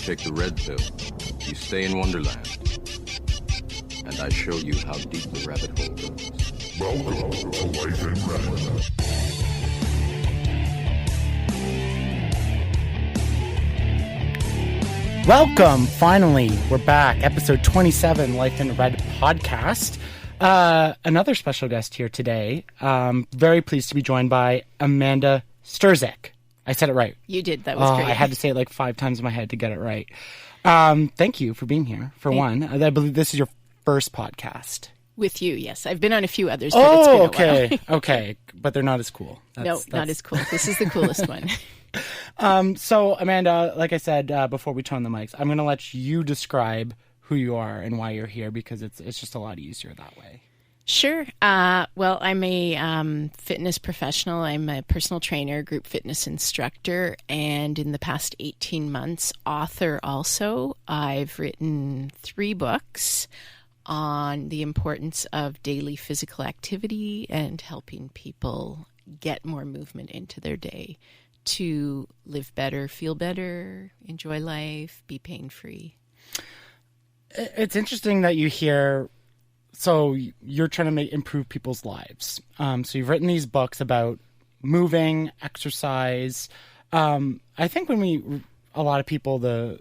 take the red pill, you stay in Wonderland. And I show you how deep the rabbit hole goes. Welcome to Life in Red. Welcome, finally, we're back. Episode 27, Life in Red podcast. Another special guest here today. Very pleased to be joined by Amanda Sterczyk. I said it right. You did. That was great. I had to say it like 5 times in my head to get it right. Thank you for being here, for one. I believe this is your first podcast. With you, yes. I've been on a few others, but it's been a while. Okay. But they're not as cool. Not as cool. This is the coolest one. So, Amanda, like I said before we turn on the mics, I'm going to let you describe who you are and why you're here, because it's just a lot easier that way. Sure. Well, I'm a fitness professional. I'm a personal trainer, group fitness instructor, and in the past 18 months, author also. I've written 3 books on the importance of daily physical activity and helping people get more movement into their day to live better, feel better, enjoy life, be pain-free. It's interesting that you hear... So you're trying to improve people's lives. So you've written these books about moving, exercise. I think a lot of people,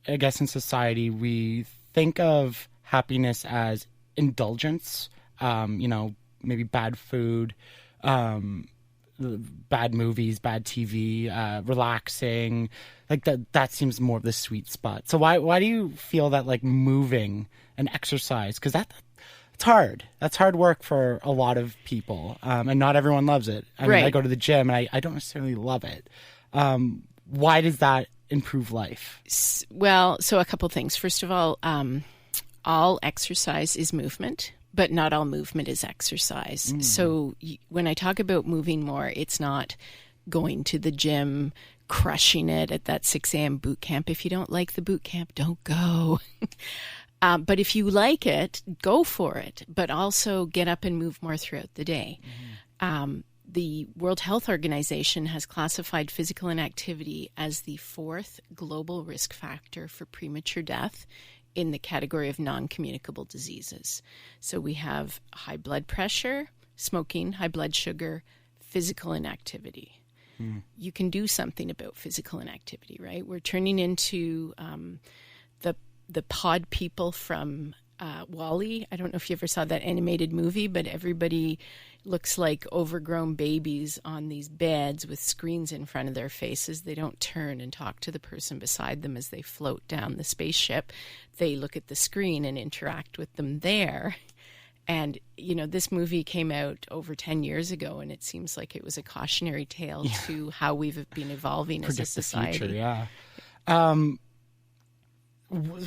I guess in society, we think of happiness as indulgence. Maybe bad food, bad movies, bad TV, relaxing. Like that seems more of the sweet spot. So why do you feel that like moving and exercise? Because it's hard. That's hard work for a lot of people, and not everyone loves it. I mean, I go to the gym, and I don't necessarily love it. Why does that improve life? Well, so a couple things. First of all exercise is movement, but not all movement is exercise. So when I talk about moving more, it's not going to the gym, crushing it at that 6 a.m. boot camp. If you don't like the boot camp, don't go. But if you like it, go for it, but also get up and move more throughout the day. The World Health Organization has classified physical inactivity as the 4th global risk factor for premature death in the category of non-communicable diseases. So we have high blood pressure, smoking, high blood sugar, physical inactivity. You can do something about physical inactivity, right? We're turning into the pod people from WALL-E. I don't know if you ever saw that animated movie, but everybody looks like overgrown babies on these beds with screens in front of their faces. They don't turn and talk to the person beside them as they float down the spaceship. They look at the screen and interact with them there. And, this movie came out over 10 years ago, and it seems like it was a cautionary tale to how we've been evolving as a society. The future, yeah.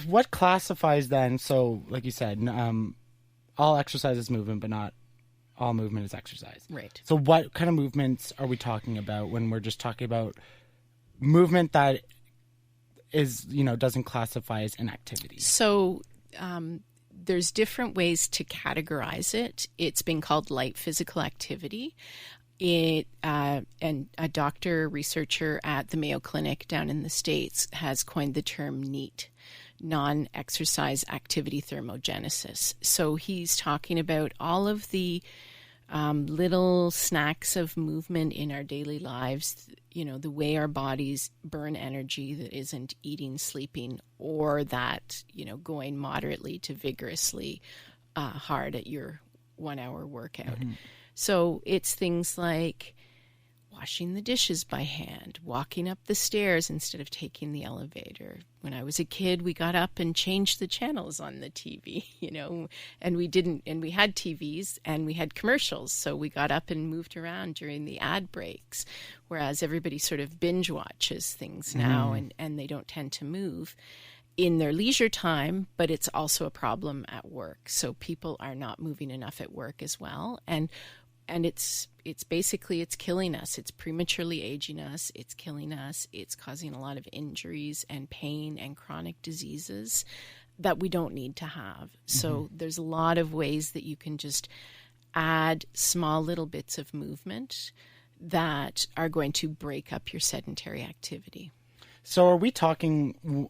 What classifies then, so like you said, all exercise is movement, but not all movement is exercise. Right. So what kind of movements are we talking about when we're just talking about movement that is, doesn't classify as inactivity? So there's different ways to categorize it. It's been called light physical activity. And a doctor researcher at the Mayo Clinic down in the States has coined the term NEAT, non-exercise activity thermogenesis. So he's talking about all of the little snacks of movement in our daily lives, the way our bodies burn energy that isn't eating, sleeping, or that, going moderately to vigorously hard at your 1-hour workout. So it's things like washing the dishes by hand, walking up the stairs instead of taking the elevator. When I was a kid, we got up and changed the channels on the TV, and we had TVs and we had commercials. So we got up and moved around during the ad breaks, whereas everybody sort of binge watches things now and they don't tend to move in their leisure time, but it's also a problem at work. So people are not moving enough at work as well. And it's basically, it's killing us. It's prematurely aging us. It's killing us. It's causing a lot of injuries and pain and chronic diseases that we don't need to have. So there's a lot of ways that you can just add small little bits of movement that are going to break up your sedentary activity. So are we talking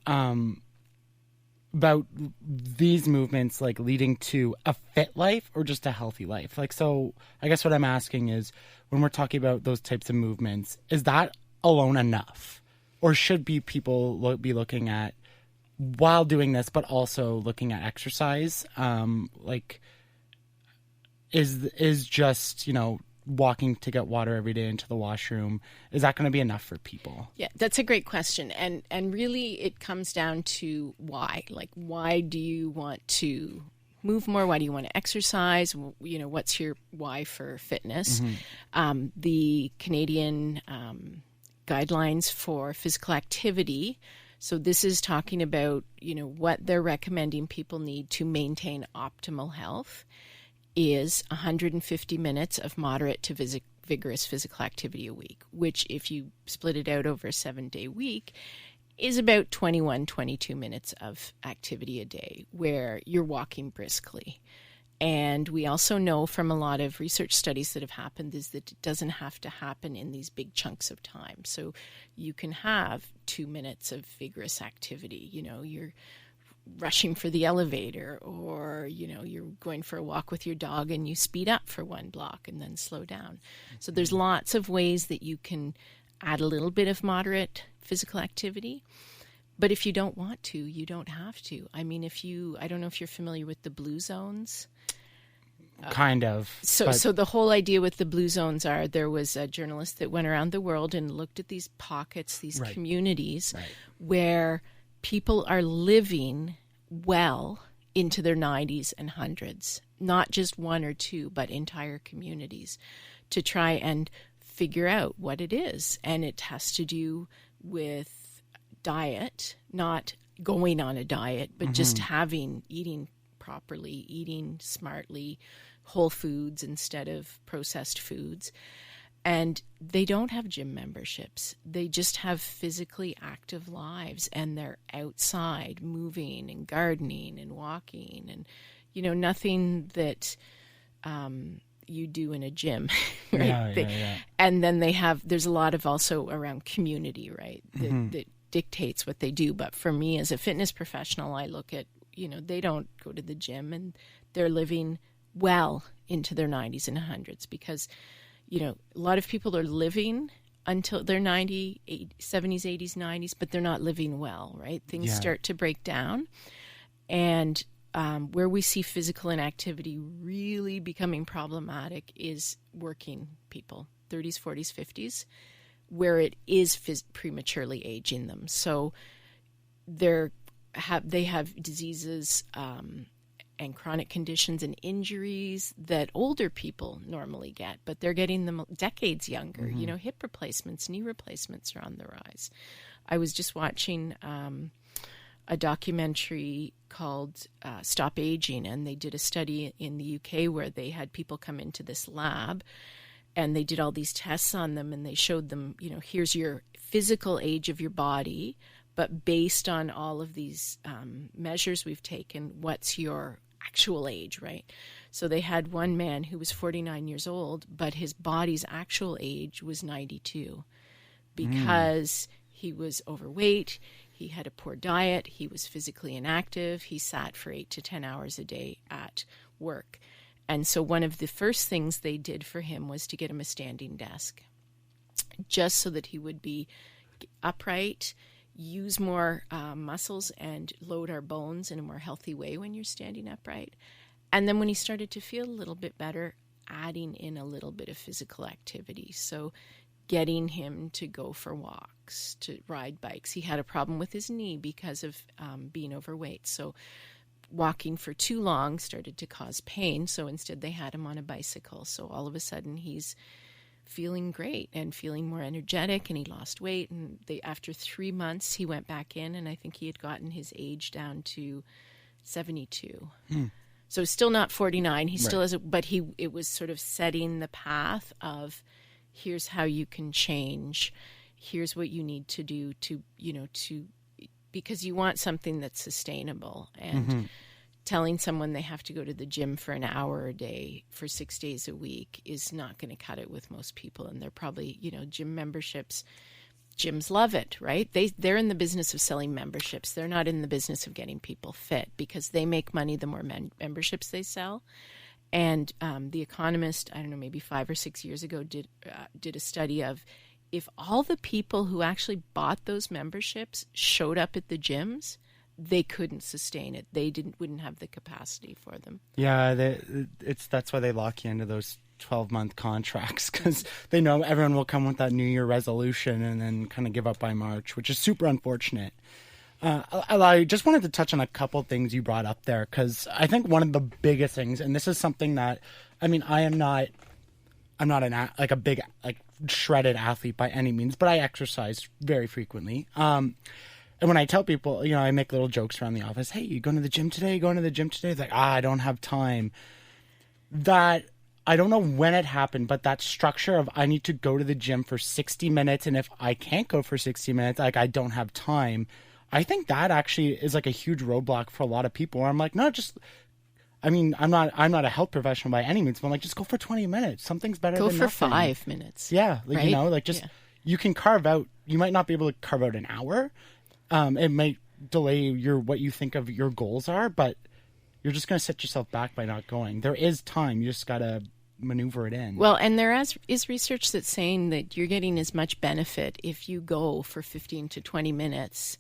about these movements like leading to a fit life or just a healthy life? Like, so I guess what I'm asking is, when we're talking about those types of movements, is that alone enough? Or should people be looking at, while doing this, but also looking at exercise? Like, is just, walking to get water every day into the washroom, is that going to be enough for people? Yeah, that's a great question. And really it comes down to why. Like, why do you want to move more? Why do you want to exercise? What's your why for fitness? The Canadian guidelines for physical activity, so this is talking about, what they're recommending people need to maintain optimal health, is 150 minutes of moderate to vigorous physical activity a week, which if you split it out over a 7-day week is about 22 minutes of activity a day where you're walking briskly. And we also know from a lot of research studies that have happened is that it doesn't have to happen in these big chunks of time. So you can have 2 minutes of vigorous activity. You're rushing for the elevator, or you're going for a walk with your dog and you speed up for 1 block and then slow down. So there's lots of ways that you can add a little bit of moderate physical activity, but if you don't want to, you don't have to. I mean, I don't know if you're familiar with the blue zones. Kind of. So the whole idea with the blue zones are, there was a journalist that went around the world and looked at these pockets, these communities where people are living well into their 90s and 100s, not just 1 or 2, but entire communities, to try and figure out what it is. And it has to do with diet, not going on a diet, but just eating properly, eating smartly, whole foods instead of processed foods. And they don't have gym memberships. They just have physically active lives, and they're outside moving and gardening and walking, and, nothing that you do in a gym, right? Yeah. And then there's a lot of also around community, right? That dictates what they do. But for me as a fitness professional, I look at, they don't go to the gym and they're living well into their 90s and 100s, because a lot of people are living until they're 90, 70s, 80s, 90s, but they're not living well, right? Things start to break down. And where we see physical inactivity really becoming problematic is working people, 30s, 40s, 50s, where it is prematurely aging them. So they have diseases and chronic conditions and injuries that older people normally get, but they're getting them decades younger. Hip replacements, knee replacements are on the rise. I was just watching a documentary called Stop Aging, and they did a study in the UK where they had people come into this lab and they did all these tests on them, and they showed them, here's your physical age of your body, but based on all of these measures we've taken, what's your actual age, right? So they had one man who was 49 years old, but his body's actual age was 92 because he was overweight, he had a poor diet, he was physically inactive, he sat for 8 to 10 hours a day at work. And so one of the first things they did for him was to get him a standing desk, just so that he would be upright, use more muscles, and load our bones in a more healthy way when you're standing upright. And then when he started to feel a little bit better, adding in a little bit of physical activity. So getting him to go for walks, to ride bikes. He had a problem with his knee because of being overweight. So walking for too long started to cause pain. So instead they had him on a bicycle. So all of a sudden he's feeling great and feeling more energetic, and he lost weight. And after 3 months, he went back in, and I think he had gotten his age down to 72. So still not 49. He still has, but it was sort of setting the path of, here's how you can change. Here's what you need to do to because you want something that's sustainable. And telling someone they have to go to the gym for an hour a day for 6 days a week is not going to cut it with most people. And they're probably, gym memberships gyms love it, right? They're in the business of selling memberships. They're not in the business of getting people fit, because they make money the more memberships they sell. And The Economist, I don't know, maybe 5 or 6 years ago, did a study of, if all the people who actually bought those memberships showed up at the gyms, they couldn't sustain it. They wouldn't have the capacity for them. Yeah, that's why they lock you into those 12-month contracts, because they know everyone will come with that New Year resolution and then kind of give up by March, which is super unfortunate. I just wanted to touch on a couple things you brought up there, because I think one of the biggest things, and this is something that, I mean, I'm not a big shredded athlete by any means, but I exercise very frequently. And when I tell people, I make little jokes around the office, hey, you going to the gym today? You going to the gym today? It's like, I don't have time. That, I don't know when it happened, but that structure of I need to go to the gym for 60 minutes, and if I can't go for 60 minutes, like, I don't have time. I think that actually is like a huge roadblock for a lot of people, where I'm like, no, I'm not a health professional by any means, but I'm like, just go for 20 minutes. Something's better than nothing. Go for 5 minutes. Yeah. Right? You can carve out, you might not be able to carve out an hour. It might delay what you think of your goals are, but you're just going to set yourself back by not going. There is time. You just got to maneuver it in. Well, and there is research that's saying that you're getting as much benefit if you go for 15 to 20 minutes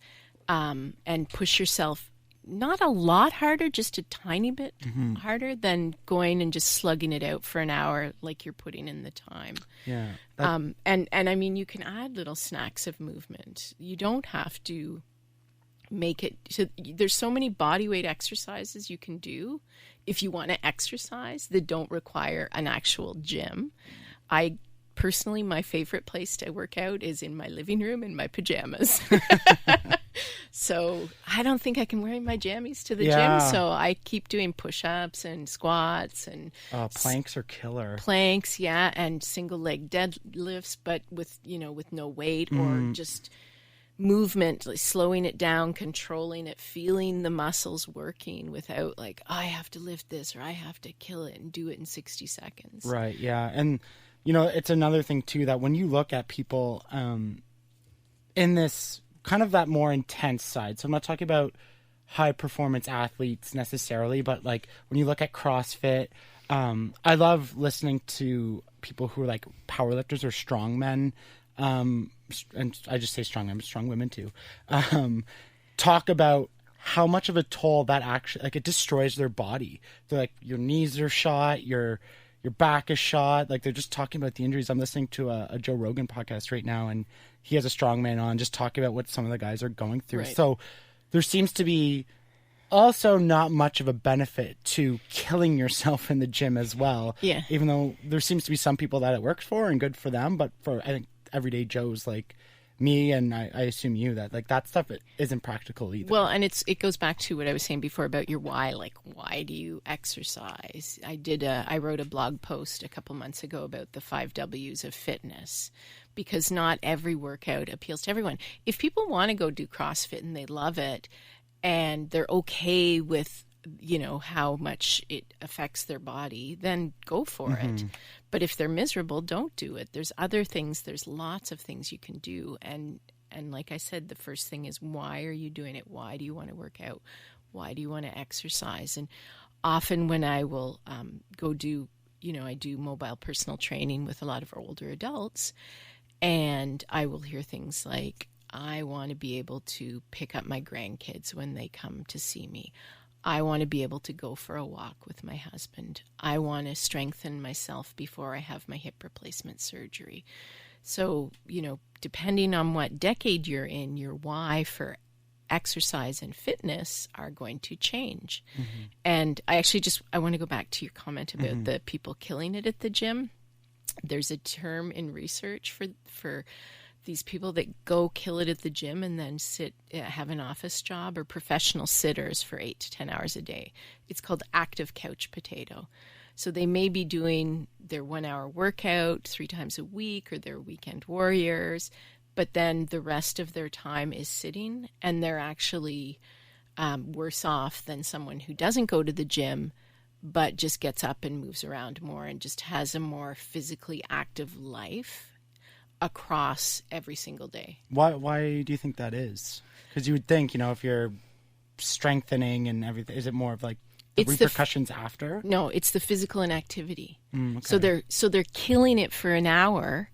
and push yourself not a lot harder, just a tiny bit harder, than going and just slugging it out for an hour like you're putting in the time. Yeah. And I mean, you can add little snacks of movement. You don't have to make it there's so many body weight exercises you can do if you want to exercise that don't require an actual gym. I personally, my favorite place to work out is in my living room in my pajamas. So I don't think I can wear my jammies to the gym. So I keep doing push-ups and squats and planks are killer. Planks, yeah, and single leg deadlifts, but with no weight or just movement, like slowing it down, controlling it, feeling the muscles working without like, I have to lift this or I have to kill it and do it in 60 seconds. Right, yeah. And it's another thing too, that when you look at people in this kind of that more intense side, so I'm not talking about high performance athletes necessarily, but like when you look at CrossFit, I love listening to people who are like powerlifters or strongmen, and I just say strong men, strong women too, talk about how much of a toll that actually, like, it destroys their body. They're like, your knees are shot, your back is shot. Like, they're just talking about the injuries. I'm listening to a Joe Rogan podcast right now, and he has a strongman on, just talking about what some of the guys are going through. Right. So there seems to be also not much of a benefit to killing yourself in the gym as well. Yeah. Even though there seems to be some people that it works for and good for them, but for, I think, everyday Joes like me, and I assume you, that like that stuff isn't practical either. Well, and it goes back to what I was saying before about your why. Like, why do you exercise? I wrote a blog post a couple months ago about the 5 W's of fitness, because not every workout appeals to everyone. If people want to go do CrossFit and they love it and they're okay with how much it affects their body, then go for it. But if they're miserable, don't do it. There's other things. There's lots of things you can do. And like I said, the first thing is, why are you doing it? Why do you want to work out? Why do you want to exercise? And often when I will go do, I do mobile personal training with a lot of older adults, and I will hear things like, I want to be able to pick up my grandkids when they come to see me. I want to be able to go for a walk with my husband. I want to strengthen myself before I have my hip replacement surgery. So, depending on what decade you're in, your why for exercise and fitness are going to change. And I want to go back to your comment about the people killing it at the gym. There's a term in research for these people that go kill it at the gym and then have an office job, or professional sitters for 8 to 10 hours a day. It's called active couch potato. So they may be doing their 1-hour workout 3 times a week, or they're weekend warriors, but then the rest of their time is sitting, and they're actually worse off than someone who doesn't go to the gym but just gets up and moves around more and just has a more physically active life. across every single day. Why do you think that is? Because you would think, if you're strengthening and everything, is it more of like the repercussions after? No, it's the physical inactivity. Okay. So they're killing it for an hour,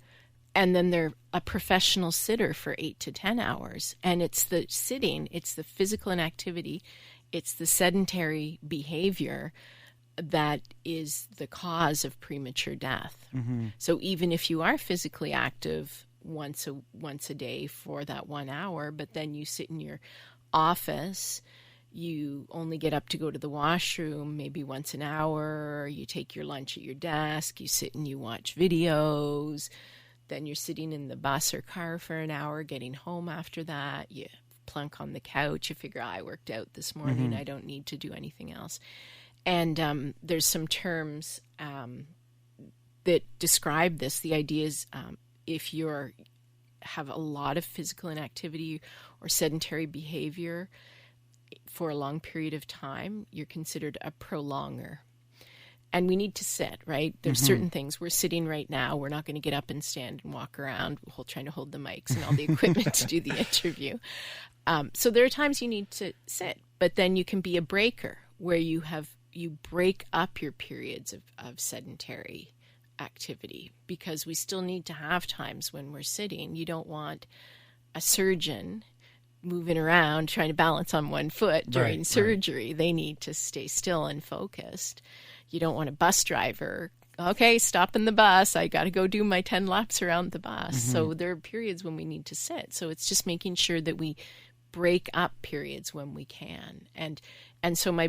and then they're a professional sitter for 8 to 10 hours. And it's the sitting, it's the physical inactivity, it's the sedentary behavior that is the cause of premature death. So even if you are physically active once a day for that 1 hour, but then you sit in your office, you only get up to go to the washroom maybe once an hour, you take your lunch at your desk, you sit and you watch videos, then you're sitting in the bus or car for an hour, getting home after that, you plunk on the couch, you figure, I worked out this morning, I don't need to do anything else. And there's some terms that describe this. The idea is if you have a lot of physical inactivity or sedentary behavior for a long period of time, you're considered a prolonger. And we need to sit, right? There's certain things. We're sitting right now. We're not going to get up and stand and walk around trying to hold the mics and all the equipment to do the interview. So there are times you need to sit, but then you can be a breaker where you break up your periods of sedentary activity, because we still need to have times when we're sitting. You don't want a surgeon moving around trying to balance on one foot during surgery. Right. They need to stay still and focused. You don't want a bus driver, okay, stopping the bus, I got to go do my 10 laps around the bus. So there are periods when we need to sit. So it's just making sure that we break up periods when we can. And so my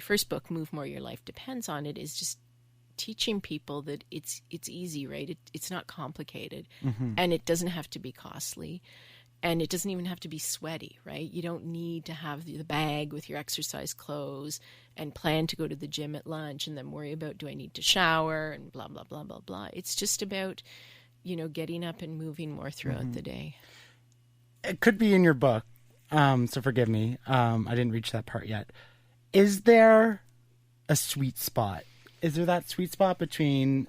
first book, Move More, Your Life Depends on It, is just teaching people that it's easy, right? It's not complicated, and it doesn't have to be costly, and it doesn't even have to be sweaty, right? You don't need to have the bag with your exercise clothes and plan to go to the gym at lunch and then worry about, do I need to shower and blah, blah, blah, blah, blah. It's just about, getting up and moving more throughout the day. It could be in your book, so forgive me. I didn't reach that part yet. Is there a sweet spot? Is there that sweet spot between,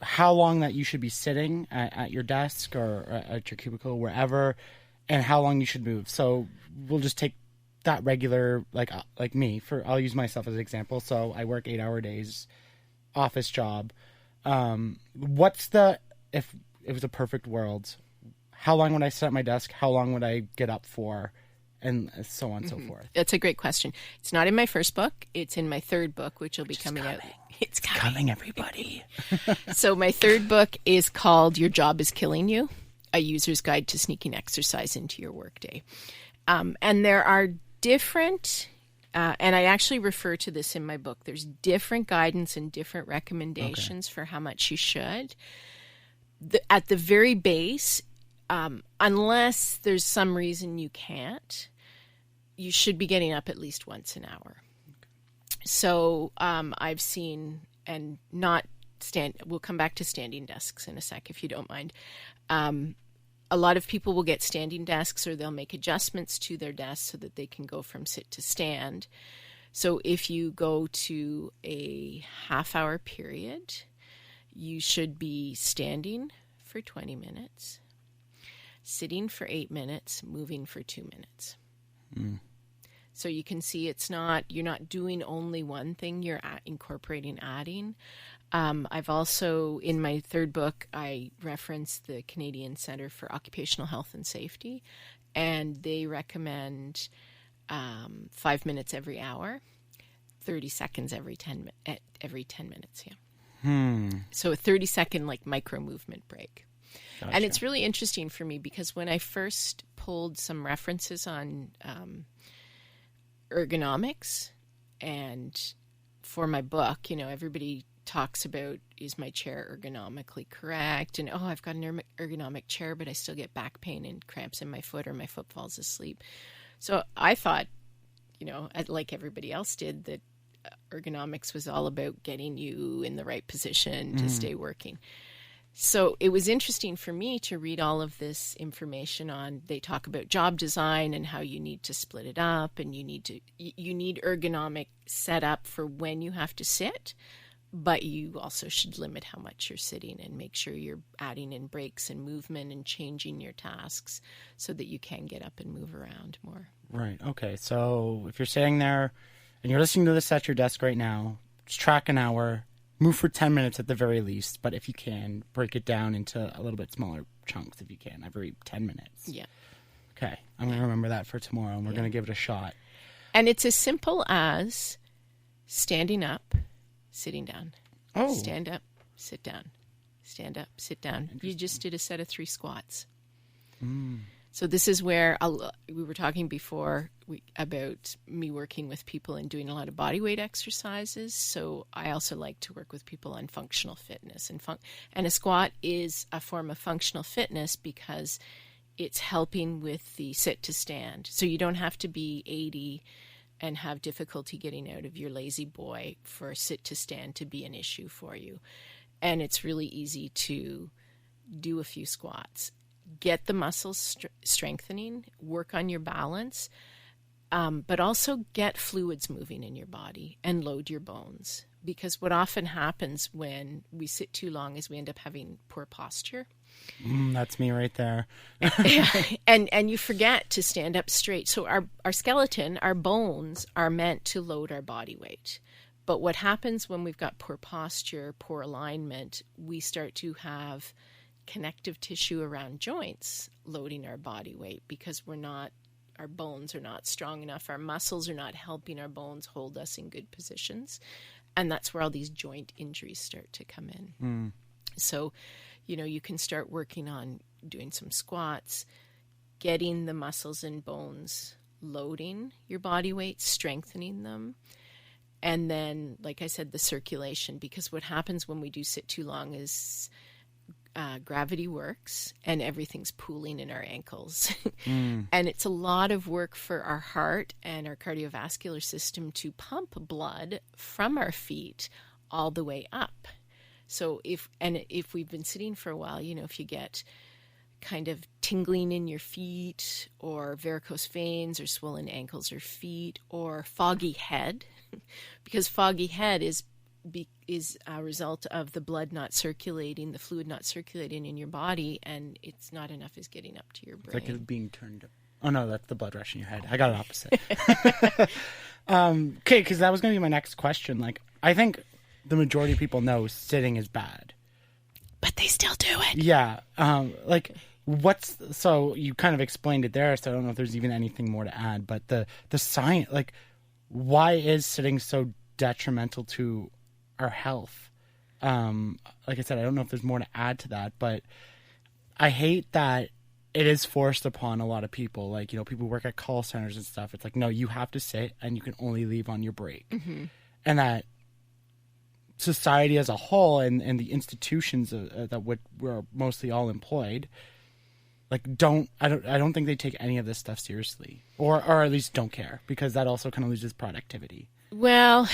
how long that you should be sitting at your desk or at your cubicle, wherever, and how long you should move? So we'll just take that regular, like me, I'll use myself as an example. So I work 8-hour days, office job. If it was a perfect world, how long would I sit at my desk? How long would I get up for? And so on and so forth. That's a great question. It's not in my first book. It's in my third book, which will be coming out. It's coming, everybody. So my third book is called Your Job is Killing You, A User's Guide to Sneaking Exercise into Your Workday. And there are different, and I actually refer to this in my book, there's different guidance and different recommendations for how much you should. At the very base, unless there's some reason you can't, you should be getting up at least once an hour. So I've seen, and not stand, we'll come back to standing desks in a sec if you don't mind. A lot of people will get standing desks, or they'll make adjustments to their desks so that they can go from sit to stand. So if you go to a half-hour period, you should be standing for 20 minutes, sitting for 8 minutes, moving for 2 minutes. So you can see you're not doing only one thing, you're incorporating, adding. I've also, in my third book, I reference the Canadian Centre for Occupational Health and Safety, and they recommend 5 minutes every hour, 30 seconds every 10 minutes, So a 30-second micro movement break. Gotcha. And it's really interesting for me because when I first pulled some references on ergonomics, and for my book, everybody talks about, is my chair ergonomically correct? And, I've got an ergonomic chair, but I still get back pain and cramps in my foot, or my foot falls asleep. So I thought, like everybody else did, that ergonomics was all about getting you in the right position to stay working. So it was interesting for me to read all of this information they talk about job design and how you need to split it up, and you need ergonomic setup for when you have to sit but you also should limit how much you're sitting and make sure you're adding in breaks and movement and changing your tasks so that you can get up and move around more. Right. Okay. So if you're sitting there and you're listening to this at your desk right now, just track an hour, move for 10 minutes at the very least. But if you can, break it down into a little bit smaller chunks if you can, every 10 minutes. Yeah. Okay. I'm going to remember that for tomorrow, and we're going to give it a shot. And it's as simple as standing up, sitting down. Oh. Stand up, sit down. Stand up, sit down. You just did a set of 3 squats. So this is where we were talking before about me working with people and doing a lot of body weight exercises. So I also like to work with people on functional fitness. And a squat is a form of functional fitness because it's helping with the sit to stand. So you don't have to be 80 and have difficulty getting out of your lazy boy for sit to stand to be an issue for you. And it's really easy to do a few squats. Get the muscles strengthening, work on your balance, but also get fluids moving in your body and load your bones. Because what often happens when we sit too long is we end up having poor posture. That's me right there. and you forget to stand up straight. So our skeleton, our bones are meant to load our body weight. But what happens when we've got poor posture, poor alignment, we start to have connective tissue around joints loading our body weight because our bones are not strong enough. Our muscles are not helping our bones hold us in good positions. And that's where all these joint injuries start to come in. So, you can start working on doing some squats, getting the muscles and bones loading your body weight, strengthening them. And then, like I said, the circulation, because what happens when we do sit too long is gravity works and everything's pooling in our ankles. And it's a lot of work for our heart and our cardiovascular system to pump blood from our feet all the way up. So if we've been sitting for a while, if you get kind of tingling in your feet or varicose veins or swollen ankles or feet or foggy head, because foggy head is a result of the blood not circulating, the fluid not circulating in your body, and it's not enough is getting up to your brain. It's like it's being turned up. Oh, no, that's the blood rush in your head. I got it opposite. Okay, because that was going to be my next question. Like, I think the majority of people know sitting is bad. But they still do it. Yeah. So you kind of explained it there, so I don't know if there's even anything more to add, but the science, like, why is sitting so detrimental to our health? Like I said, I don't know if there's more to add to that, but I hate that it is forced upon a lot of people. Like, people who work at call centers and stuff. It's like, no, you have to sit and you can only leave on your break. And that society as a whole and the institutions that we're mostly all employed, like, I don't think they take any of this stuff seriously, or at least don't care, because that also kind of loses productivity. Well,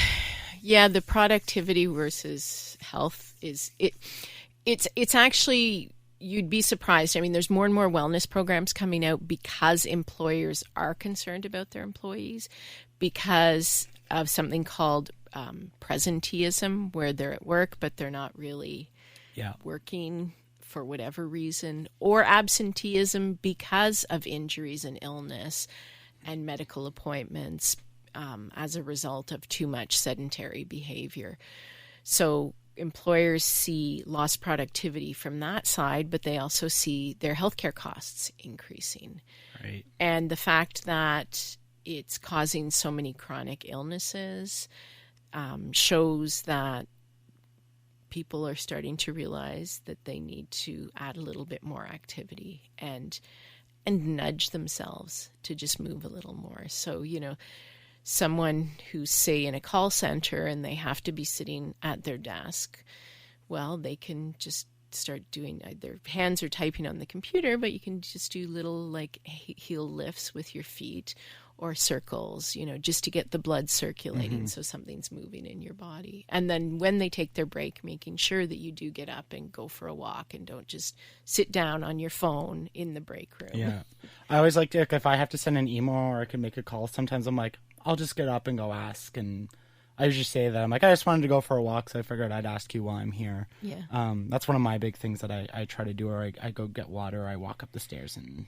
yeah, the productivity versus health it's actually, you'd be surprised. I mean, there's more and more wellness programs coming out because employers are concerned about their employees because of something called presenteeism, where they're at work, but they're not really working for whatever reason, or absenteeism because of injuries and illness and medical appointments as a result of too much sedentary behavior. So employers see lost productivity from that side, but they also see their healthcare costs increasing. Right. And the fact that it's causing so many chronic illnesses shows that people are starting to realize that they need to add a little bit more activity and nudge themselves to just move a little more. So, someone who's, say, in a call center and they have to be sitting at their desk, well, they can just start doing, their hands are typing on the computer, but you can just do little like heel lifts with your feet or circles, just to get the blood circulating so something's moving in your body. And then when they take their break, making sure that you do get up and go for a walk and don't just sit down on your phone in the break room. Yeah. I always like to, if I have to send an email or I can make a call, sometimes I'm like, I'll just get up and go ask. And I usually say that I'm like, I just wanted to go for a walk, so I figured I'd ask you while I'm here. Yeah. That's one of my big things that I try to do, or I go get water, or I walk up the stairs and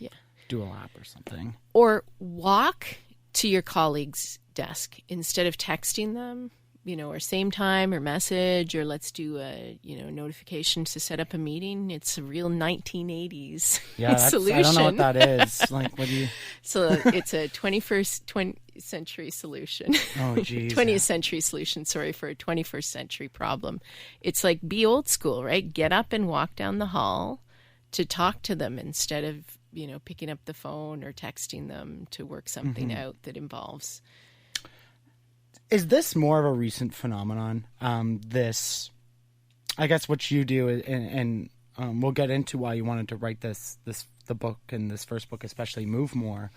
do a lap or something. Or walk to your colleague's desk instead of texting them, or same time or message, or let's do a, notification to set up a meeting. It's a real 1980s solution. I don't know what that is. Like, what do you... So it's a 20th century solution. Oh, geez. 20th century solution, for a 21st century problem. It's like, be old school, right? Get up and walk down the hall to talk to them instead of, picking up the phone or texting them to work something out that involves... Is this more of a recent phenomenon? This, I guess, what you do, and we'll get into why you wanted to write the book, and this first book especially, Move More.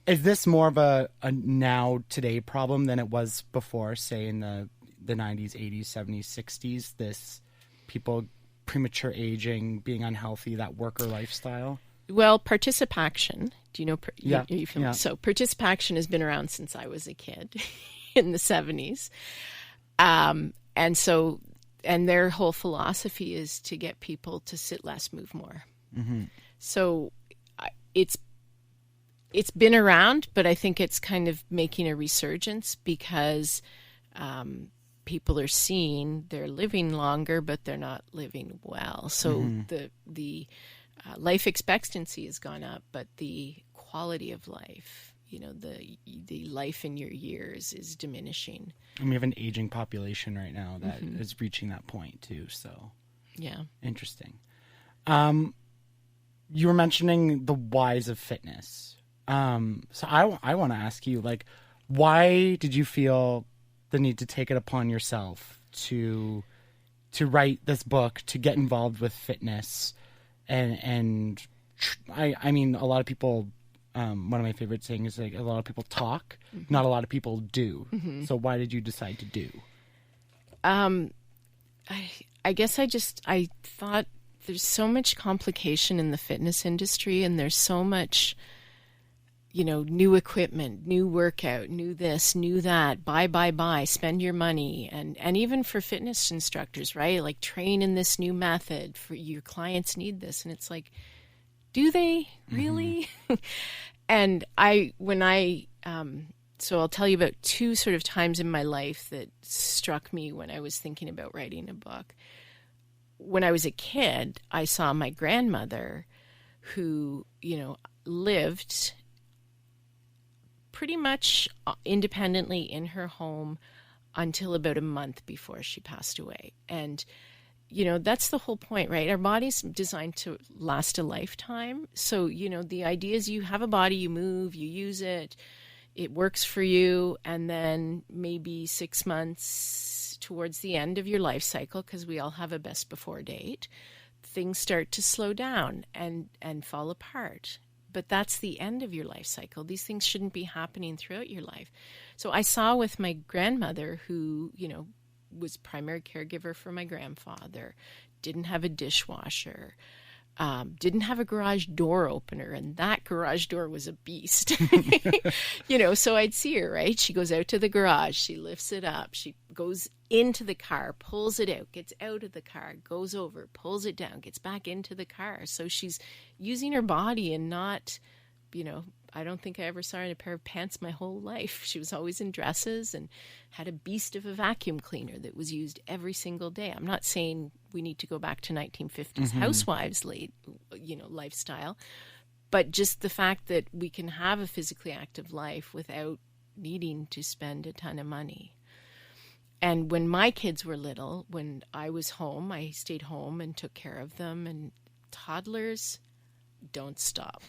Is this more of a now today problem than it was before, say in the 90s, 80s, 70s, 60s? This people premature aging, being unhealthy, that worker lifestyle. Well, participaction. Do you know? Yeah. So participaction has been around since I was a kid in the 70s. And their whole philosophy is to get people to sit less, move more. Mm-hmm. So it's been around, but I think it's kind of making a resurgence because people are seeing they're living longer, but they're not living well. So the life expectancy has gone up, but the quality of life, the life in your years is diminishing. And we have an aging population right now that is reaching that point too. So, yeah, interesting. You were mentioning the whys of fitness. So I want to ask you, like, why did you feel the need to take it upon yourself to write this book, to get involved with fitness? And I mean, a lot of people, one of my favorite sayings is like, a lot of people talk, not a lot of people do. So why did you decide to do? I guess I thought there's so much complication in the fitness industry, and there's so much, new equipment, new workout, new this, new that, buy, spend your money. And even for fitness instructors, right? Like, train in this new method, for your clients need this. And it's like, do they really? And so I'll tell you about two sort of times in my life that struck me when I was thinking about writing a book. When I was a kid, I saw my grandmother who, lived pretty much independently in her home until about a month before she passed away. And, that's the whole point, right? Our body's designed to last a lifetime. So, the idea is you have a body, you move, you use it, it works for you, and then maybe 6 months towards the end of your life cycle, because we all have a best before date, things start to slow down and fall apart. But that's the end of your life cycle. These things shouldn't be happening throughout your life. So I saw with my grandmother, who, was primary caregiver for my grandfather, didn't have a dishwasher, didn't have a garage door opener, and that garage door was a beast. So I'd see her, right? She goes out to the garage, she lifts it up, she goes into the car, pulls it out, gets out of the car, goes over, pulls it down, gets back into the car. So she's using her body and not, I don't think I ever saw her in a pair of pants my whole life. She was always in dresses and had a beast of a vacuum cleaner that was used every single day. I'm not saying we need to go back to 1950s housewives lifestyle, but just the fact that we can have a physically active life without needing to spend a ton of money. And when my kids were little, when I was home, I stayed home and took care of them. And toddlers don't stop.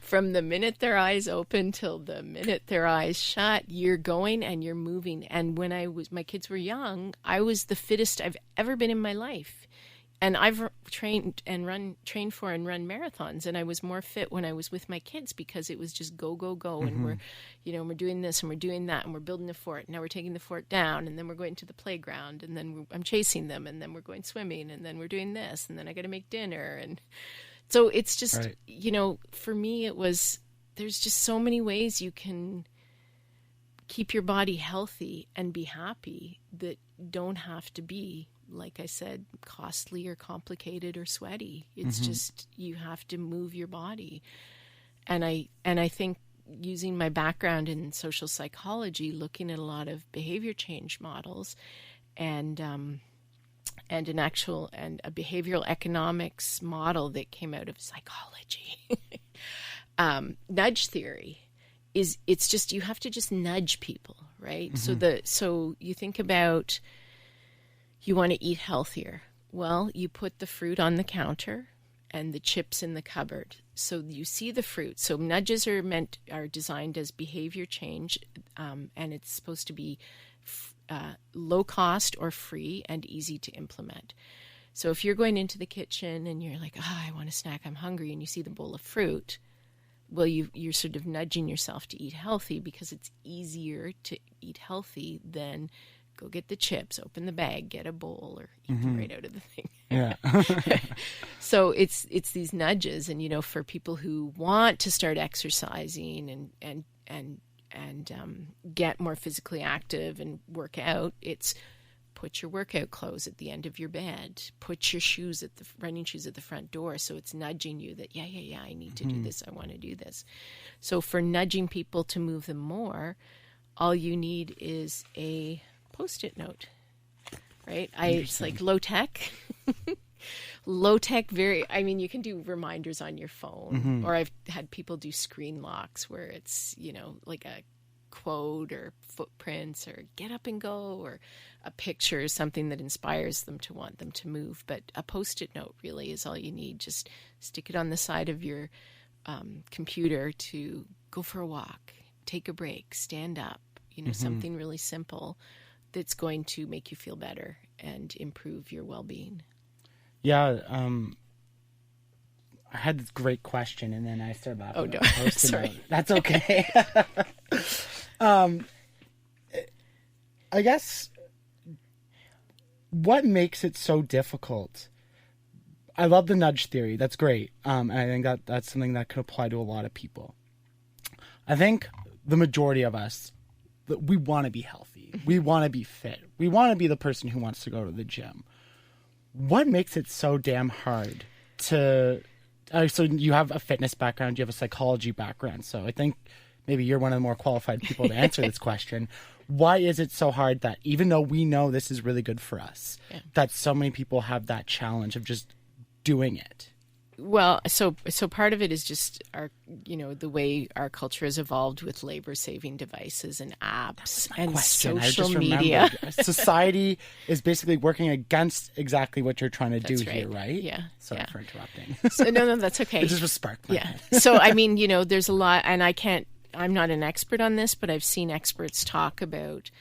From the minute their eyes open till the minute their eyes shut, you're going and you're moving. And when my kids were young, I was the fittest I've ever been in my life. And I've trained for and run marathons, and I was more fit when I was with my kids because it was just go, and we're doing this and we're doing that and we're building the fort. And now we're taking the fort down, and then we're going to the playground, and then I'm chasing them, and then we're going swimming, and then we're doing this, and then I got to make dinner. And so it's just, right. For me, there's just so many ways you can keep your body healthy and be happy that don't have to be, like I said, costly or complicated or sweaty. It's just, you have to move your body. And I think using my background in social psychology, looking at a lot of behavior change models and a behavioral economics model that came out of psychology, nudge theory, it's just, you have to just nudge people, right? So you think about, you want to eat healthier. Well, you put the fruit on the counter and the chips in the cupboard. So you see the fruit. So nudges are designed as behavior change, and it's supposed to be low cost or free and easy to implement. So if you're going into the kitchen and you're like, I want a snack, I'm hungry, and you see the bowl of fruit, well, you're sort of nudging yourself to eat healthy, because it's easier to eat healthy than go get the chips, open the bag, get a bowl, or eat them right out of the thing. Yeah. So it's these nudges, and for people who want to start exercising and get more physically active and work out, it's put your workout clothes at the end of your bed, put your running shoes at the front door. So it's nudging you that, I need to do this. I want to do this. So for nudging people to move them more, all you need is a Post-it note, right? It's like low tech, you can do reminders on your phone, or I've had people do screen locks where it's, like a quote or footprints or get up and go, or a picture or something that inspires them to want them to move. But a Post-it note really is all you need. Just stick it on the side of your computer to go for a walk, take a break, stand up, something really simple that's going to make you feel better and improve your well-being. Yeah. I had this great question, and then I started laughing. Oh, no. Sorry. That's okay. I guess, what makes it so difficult? I love the nudge theory. That's great. And I think that's something that could apply to a lot of people. I think the majority of us, we want to be healthy. We want to be fit. We want to be the person who wants to go to the gym. What makes it so damn hard to... so you have a fitness background, you have a psychology background, so I think maybe you're one of the more qualified people to answer this question. Why is it so hard that, even though we know this is really good for us, that so many people have that challenge of just doing it? Well, so part of it is just our, the way our culture has evolved with labor-saving devices and apps and social media. Society is basically working against exactly what you're trying to do here, right? Yeah. Sorry for interrupting. So, no, that's okay. It just was sparked my head. So, there's a lot, and I'm not an expert on this, but I've seen experts talk about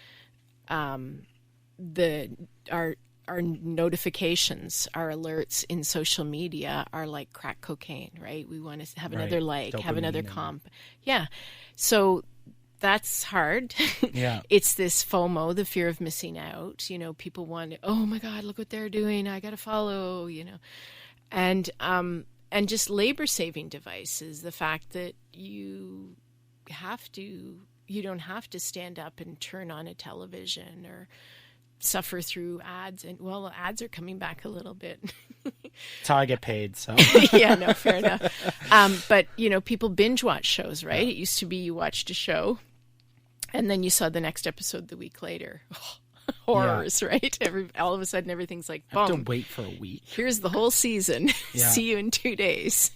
our notifications, our alerts in social media are like crack cocaine, right? We want to have another like, dopamine, have another comp. Yeah. So that's hard. Yeah. It's this FOMO, the fear of missing out. People want to, oh my God, look what they're doing. I got to follow, and just labor-saving devices. The fact that you don't have to stand up and turn on a television or suffer through ads, and ads are coming back a little bit. That's how I get paid, so. Yeah, no, fair enough. But people binge watch shows, right? Yeah. It used to be you watched a show and then you saw the next episode the week later. Horrors, right? All of a sudden everything's like, boom. I have to wait for a week. Here's the whole season. Yeah. See you in 2 days.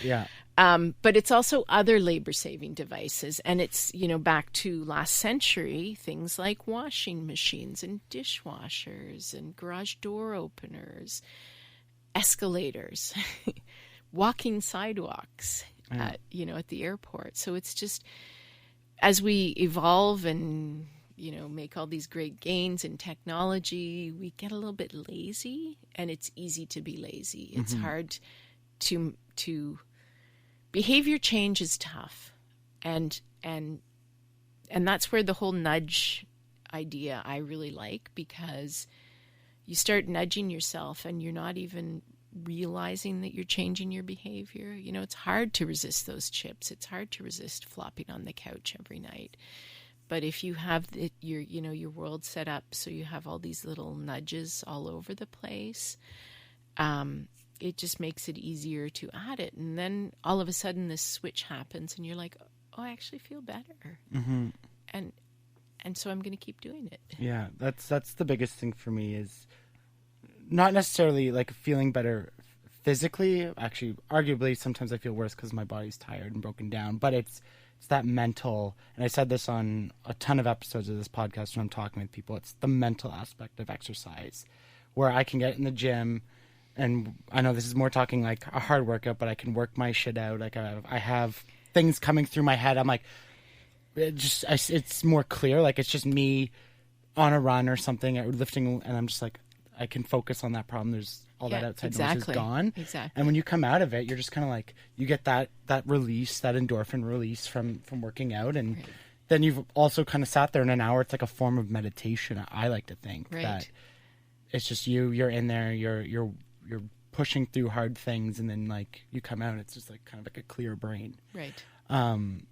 Yeah. But it's also other labor-saving devices. And it's, back to last century, things like washing machines and dishwashers and garage door openers, escalators, walking sidewalks, at the airport. So it's just, as we evolve and, make all these great gains in technology, we get a little bit lazy, and it's easy to be lazy. It's hard to behavior change is tough, and that's where the whole nudge idea I really like, because you start nudging yourself and you're not even realizing that you're changing your behavior. It's hard to resist those chips. It's hard to resist flopping on the couch every night. But if you have your world set up so you have all these little nudges all over the place, it just makes it easier to add it. And then all of a sudden this switch happens and you're like, oh, I actually feel better. Mm-hmm. And so I'm going to keep doing it. Yeah, that's the biggest thing for me, is not necessarily like feeling better physically. Actually, arguably, sometimes I feel worse because my body's tired and broken down. But it's that mental, and I said this on a ton of episodes of this podcast when I'm talking with people, it's the mental aspect of exercise, where I can get in the gym, and I know this is more talking like a hard workout, but I can work my shit out. Like I have things coming through my head. I'm like, it's more clear. Like it's just me on a run or something, or lifting, and I'm just like, I can focus on that problem. There's all that outside noise is gone. Exactly. And when you come out of it, you're just kind of like, you get that release, that endorphin release from working out. And then you've also kind of sat there in an hour. It's like a form of meditation. I like to think that it's just you're in there, you're pushing through hard things, and then like you come out, it's just like kind of like a clear brain. Right. And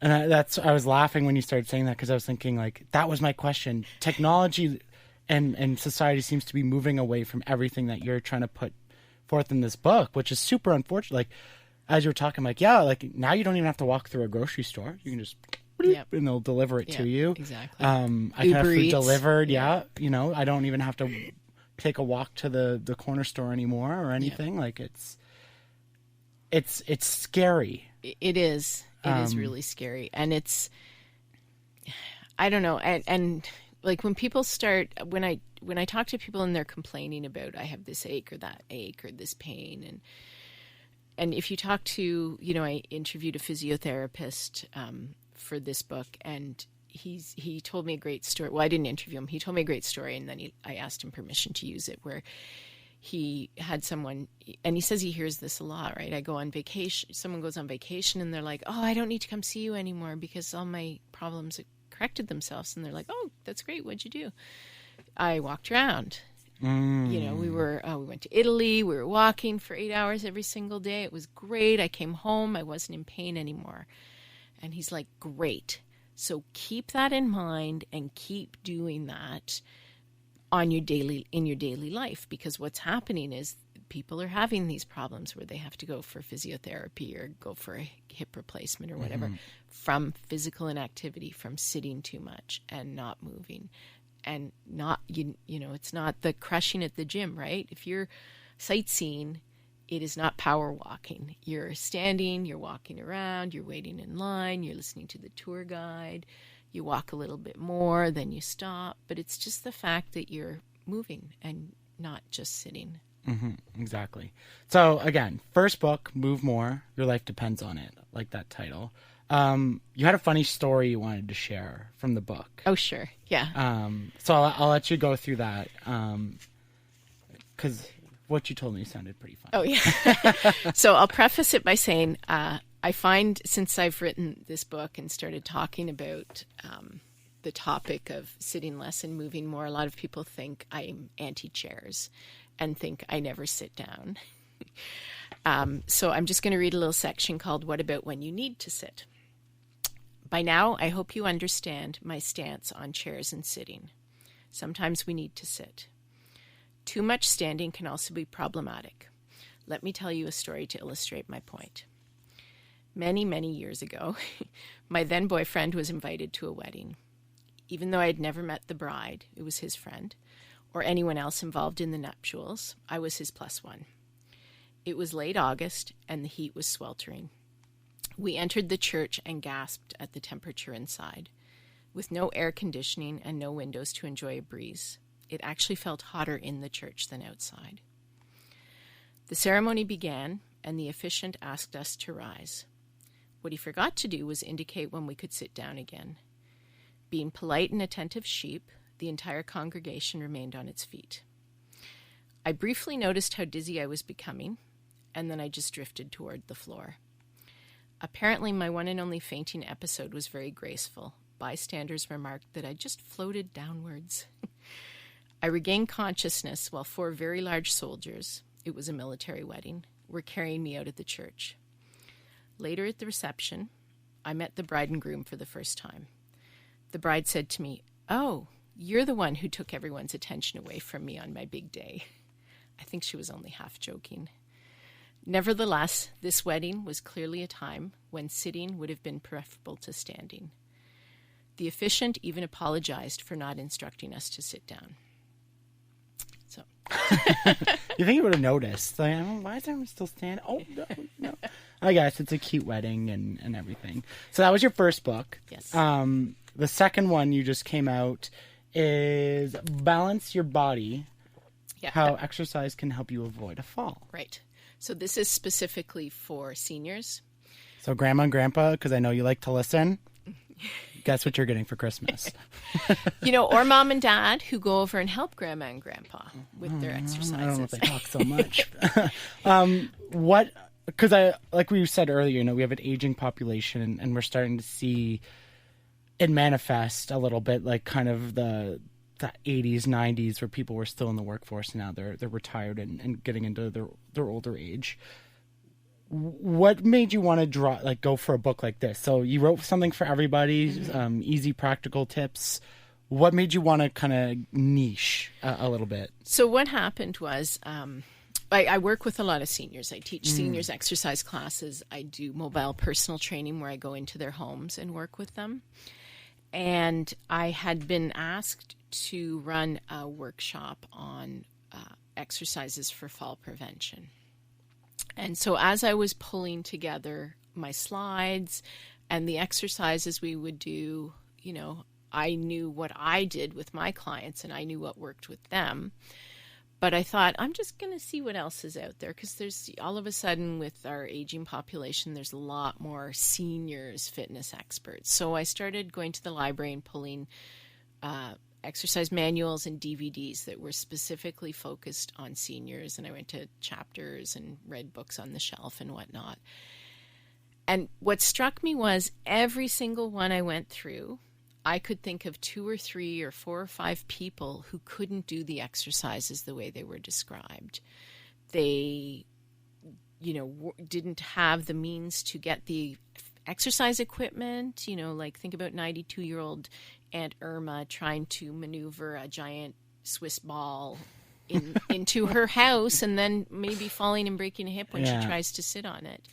I was laughing when you started saying that, because I was thinking like, that was my question. Technology and society seems to be moving away from everything that you're trying to put forth in this book, which is super unfortunate. Like, as you were talking, like, yeah, like now you don't even have to walk through a grocery store. You can just, and they'll deliver it to you. Exactly. I can have food delivered. Yeah. You know, I don't even have to take a walk to the corner store anymore or anything. Like it's scary. It is. It is really scary. And it's, I don't know. And like when people start, when I talk to people and they're complaining about, I have this ache or that ache or this pain. And if you talk to, I interviewed a physiotherapist for this book, and he told me a great story. Well, I didn't interview him. He told me a great story, and then I asked him permission to use it, where he had someone, and he says he hears this a lot, right? I go on vacation, someone goes on vacation, and they're like, oh, I don't need to come see you anymore because all my problems have corrected themselves. And they're like, oh, that's great. What'd you do? I walked around. We went to Italy. We were walking for 8 hours every single day. It was great. I came home. I wasn't in pain anymore. And he's like, great. So keep that in mind and keep doing that in your daily life, because what's happening is people are having these problems where they have to go for physiotherapy or go for a hip replacement or whatever from physical inactivity, from sitting too much and not moving, and not it's not the crushing at the gym, right? If you're sightseeing, it is not power walking. You're standing, you're walking around, you're waiting in line, you're listening to the tour guide. You walk a little bit more, then you stop. But it's just the fact that you're moving and not just sitting. Mm-hmm, exactly. So again, first book, Move More, Your Life Depends on It, like that title. You had a funny story you wanted to share from the book. Oh, sure. Yeah. So I'll let you go through that, because what you told me sounded pretty funny. Oh, yeah. So I'll preface it by saying I find, since I've written this book and started talking about the topic of sitting less and moving more, a lot of people think I'm anti-chairs and think I never sit down. So I'm just going to read a little section called What About When You Need to Sit? By now, I hope you understand my stance on chairs and sitting. Sometimes we need to sit. Too much standing can also be problematic. Let me tell you a story to illustrate my point. Many, many years ago, my then boyfriend was invited to a wedding. Even though I had never met the bride, it was his friend, or anyone else involved in the nuptials, I was his plus one. It was late August, and the heat was sweltering. We entered the church and gasped at the temperature inside. With no air conditioning and no windows to enjoy a breeze, it actually felt hotter in the church than outside. The ceremony began, and the officiant asked us to rise. What he forgot to do was indicate when we could sit down again. Being polite and attentive sheep, the entire congregation remained on its feet. I briefly noticed how dizzy I was becoming, and then I just drifted toward the floor. Apparently, my one and only fainting episode was very graceful. Bystanders remarked that I just floated downwards. I regained consciousness while 4 very large soldiers, it was a military wedding, were carrying me out of the church. Later at the reception, I met the bride and groom for the first time. the bride said to me, "Oh, you're the one who took everyone's attention away from me on my big day." I think she was only half joking. Nevertheless, this wedding was clearly a time when sitting would have been preferable to standing. The officiant even apologized for not instructing us to sit down. So, You think he would have noticed? Like, oh, why is everyone still standing? Oh, no. I guess it's a cute wedding and everything. So that was your first book. yes. The second one you just came out is Balance Your Body, Yeah, How Exercise Can Help You Avoid a Fall. right. So this is specifically for seniors. So grandma and grandpa, because I know you like to listen, guess what you're getting for Christmas? Or mom and dad who go over and help grandma and grandpa with their exercises. I don't know if they talk so much. Because like we said earlier, we have an aging population and we're starting to see it manifest a little bit, like kind of the 80s, 90s, where people were still in the workforce. Now they're retired and getting into their older age. What made you want to go for a book like this? So you wrote something for everybody, easy, practical tips. What made you want to kind of niche a little bit? So what happened was I work with a lot of seniors. I teach seniors exercise classes. I do mobile personal training where I go into their homes and work with them. And I had been asked to run a workshop on exercises for fall prevention. And so as I was pulling together my slides and the exercises we would do, I knew what I did with my clients and I knew what worked with them. But I thought, I'm just going to see what else is out there, because there's all of a sudden with our aging population, there's a lot more seniors fitness experts. So I started going to the library and pulling exercise manuals and DVDs that were specifically focused on seniors. And I went to Chapters and read books on the shelf and whatnot. And what struck me was every single one I went through, I could think of 2 or 3 or 4 or 5 people who couldn't do the exercises the way they were described. They, didn't have the means to get the exercise equipment, like think about 92-year-old Aunt Irma trying to maneuver a giant Swiss ball into her house and then maybe falling and breaking a hip when she tries to sit on it.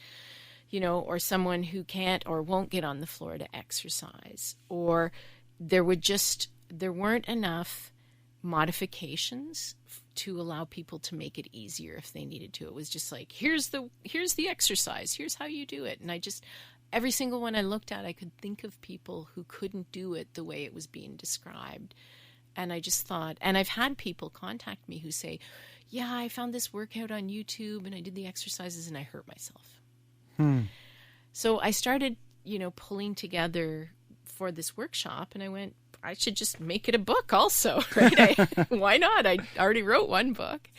Or someone who can't or won't get on the floor to exercise, or there weren't enough modifications to allow people to make it easier if they needed to. It was just like, here's the exercise, here's how you do it. And every single one I looked at, I could think of people who couldn't do it the way it was being described. And I just thought, and I've had people contact me who say, yeah, I found this workout on YouTube and I did the exercises and I hurt myself. So I started, pulling together for this workshop, and I went, I should just make it a book also, right? Why not? I already wrote one book.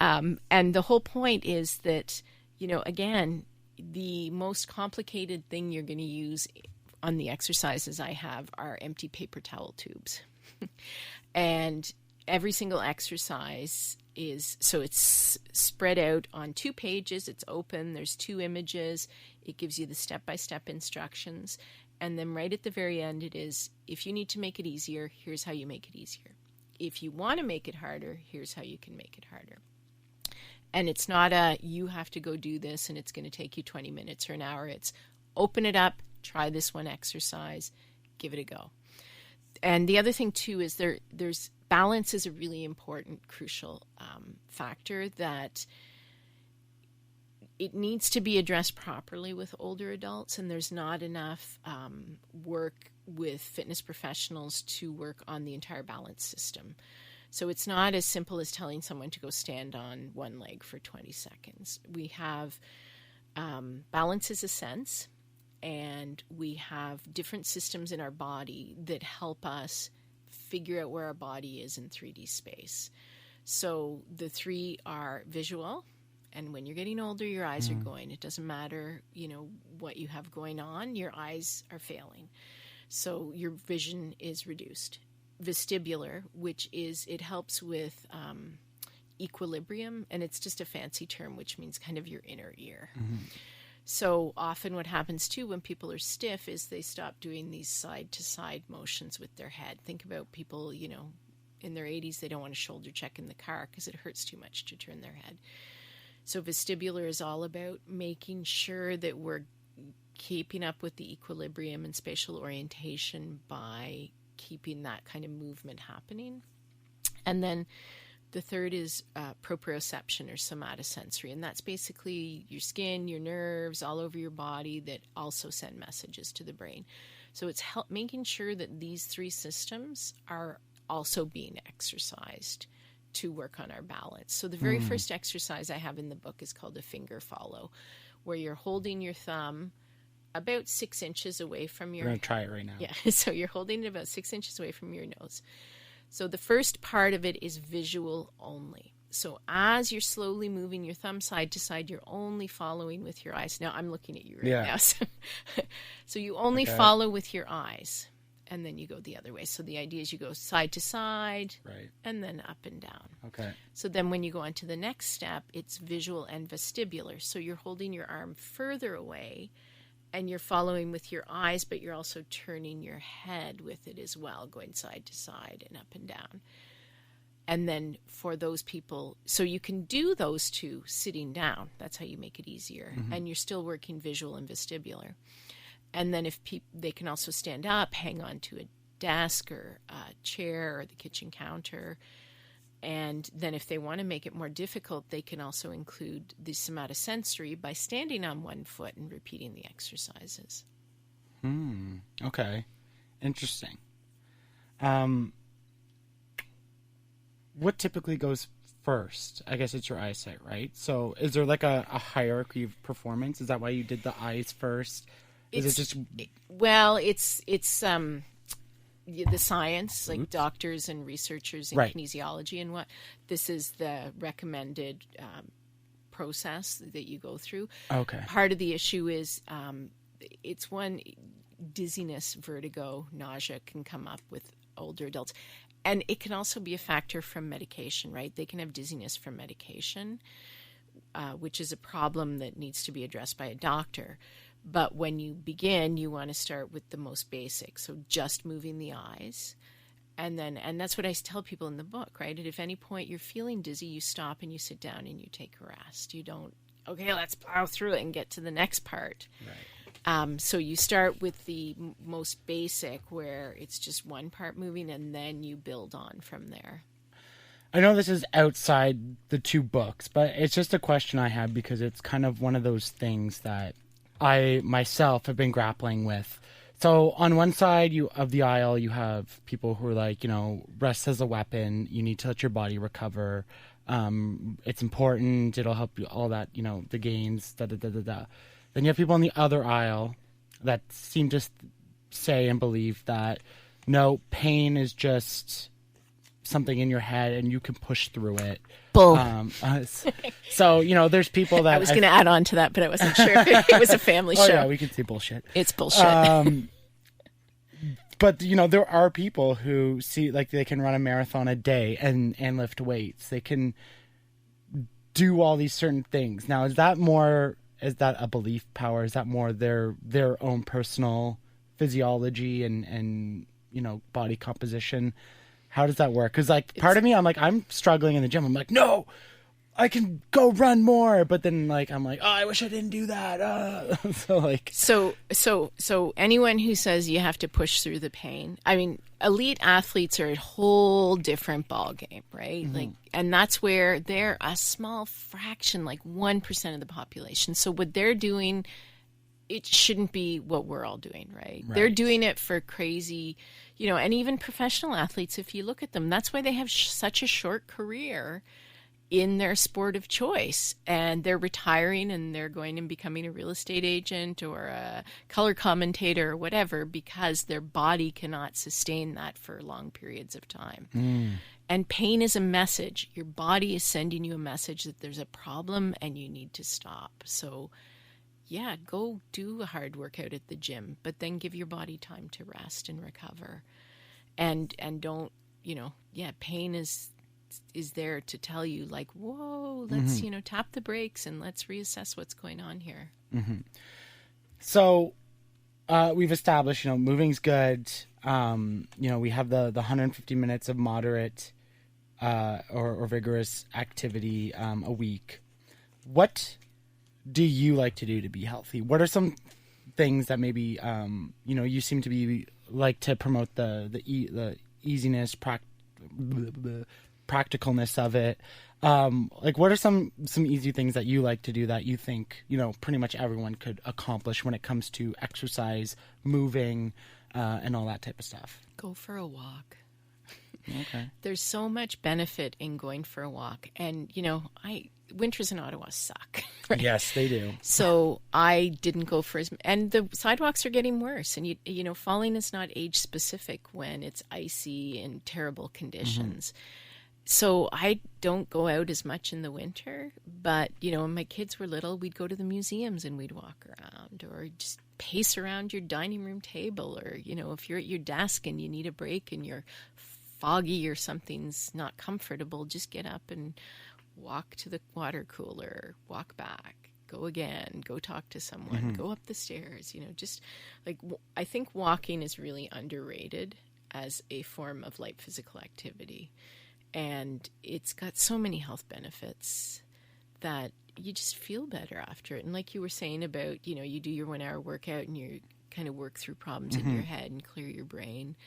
And the whole point is that, again, the most complicated thing you're going to use on the exercises I have are empty paper towel tubes. And every single exercise it's spread out on 2 pages. It's open. There's 2 images. It gives you the step-by-step instructions. And then right at the very end, it is, if you need to make it easier, here's how you make it easier. If you want to make it harder, here's how you can make it harder. And it's not you have to go do this and it's going to take you 20 minutes or an hour. It's open it up, try this one exercise, give it a go. And the other thing too is there's balance is a really important, crucial factor that it needs to be addressed properly with older adults, and there's not enough work with fitness professionals to work on the entire balance system. So it's not as simple as telling someone to go stand on one leg for 20 seconds. We have balance is a sense, and we have different systems in our body that help us figure out where our body is in 3D space. So the 3 are visual, and when you're getting older, your eyes are going. It doesn't matter, what you have going on, your eyes are failing. So your vision is reduced. Vestibular, which is, it helps with equilibrium, and it's just a fancy term, which means kind of your inner ear. So often what happens too when people are stiff is they stop doing these side to side motions with their head. Think about people, in their 80s, they don't want to shoulder check in the car because it hurts too much to turn their head. So vestibular is all about making sure that we're keeping up with the equilibrium and spatial orientation by keeping that kind of movement happening. And then the third is proprioception or somatosensory, and that's basically your skin, your nerves, all over your body that also send messages to the brain. So it's making sure that these three systems are also being exercised to work on our balance. So the very first exercise I have in the book is called a finger follow, where you're holding your thumb about 6 inches away from your... We're going to try it right now. Yeah, so you're holding it about 6 inches away from your nose. So the first part of it is visual only. So as you're slowly moving your thumb side to side, you're only following with your eyes. Now I'm looking at you right now. So you only follow with your eyes, and then you go the other way. So the idea is you go side to side, right, and then up and down. Okay. So then when you go on to the next step, it's visual and vestibular. So you're holding your arm further away, and you're following with your eyes, but you're also turning your head with it as well, going side to side and up and down. And then for those people, so you can do those two sitting down. That's how you make it easier. And you're still working visual and vestibular. And then if they can also stand up, hang on to a desk or a chair or the kitchen counter. And then if they want to make it more difficult, they can also include the somatosensory by standing on one foot and repeating the exercises. Okay. Interesting. What typically goes first? I guess it's your eyesight, right? So is there like a hierarchy of performance? Is that why you did the eyes first? It's the science, like doctors and researchers in kinesiology and what. This is the recommended process that you go through. Okay. Part of the issue is it's one, dizziness, vertigo, nausea can come up with older adults. And it can also be a factor from medication, right? They can have dizziness from medication, which is a problem that needs to be addressed by a doctor. But when you begin, you want to start with the most basic. So just moving the eyes. And that's what I tell people in the book, right? At if any point you're feeling dizzy, you stop and you sit down and you take a rest. You don't, okay, let's plow through it and get to the next part. Right. So you start with the most basic where it's just one part moving and then you build on from there. I know this is outside the two books, but it's just a question I have because it's kind of one of those things that I myself have been grappling with. So on one side of the aisle, you have people who are like, rest as a weapon. You need to let your body recover. It's important. It'll help you, all that, the gains, da-da-da-da-da. Then you have people on the other aisle that seem to say and believe that, no, pain is just something in your head and you can push through it. Bull. So, there's people that... I was going to add on to that, but I wasn't sure. It was a family show. Yeah, we can see bullshit. It's bullshit. But, there are people who see, like, they can run a marathon a day and lift weights. They can do all these certain things. Now, is that a belief power? Is that more their own personal physiology and body composition? How does that work? Because, like, part of me, I'm like, I'm struggling in the gym. I'm like, no, I can go run more. But then, like, I'm like, oh, I wish I didn't do that. So anyone who says you have to push through the pain, I mean, elite athletes are a whole different ball game, right? Mm-hmm. Like, and that's where they're a small fraction, like 1% of the population. So what they're doing, it shouldn't be what we're all doing, right? They're doing it for crazy, and even professional athletes, if you look at them, that's why they have such a short career in their sport of choice. And they're retiring and they're going and becoming a real estate agent or a color commentator or whatever, because their body cannot sustain that for long periods of time. And pain is a message. Your body is sending you a message that there's a problem and you need to stop. So yeah, go do a hard workout at the gym, but then give your body time to rest and recover. And don't, pain is is there to tell you like, whoa, let's, tap the brakes and let's reassess what's going on here. So we've established, moving's good. We have the 150 minutes of moderate or vigorous activity a week. What do you like to do to be healthy? What are some things that maybe you seem to be like to promote the easiness, practicalness of it? Like, what are some easy things that you like to do that you think pretty much everyone could accomplish when it comes to exercise, moving, and all that type of stuff? Go for a walk. Okay. There's so much benefit in going for a walk. And, winters in Ottawa suck. Right? Yes, they do. So I didn't go for and the sidewalks are getting worse. And, falling is not age specific when it's icy and terrible conditions. So I don't go out as much in the winter. But, when my kids were little, we'd go to the museums and we'd walk around or just pace around your dining room table. Or, if you're at your desk and you need a break and you're foggy or something's not comfortable, just get up and walk to the water cooler, walk back, go again, go talk to someone, go up the stairs, just like, I think walking is really underrated as a form of light physical activity. And it's got so many health benefits that you just feel better after it. And like you were saying about, you do your 1 hour workout and you kind of work through problems in your head and clear your brain.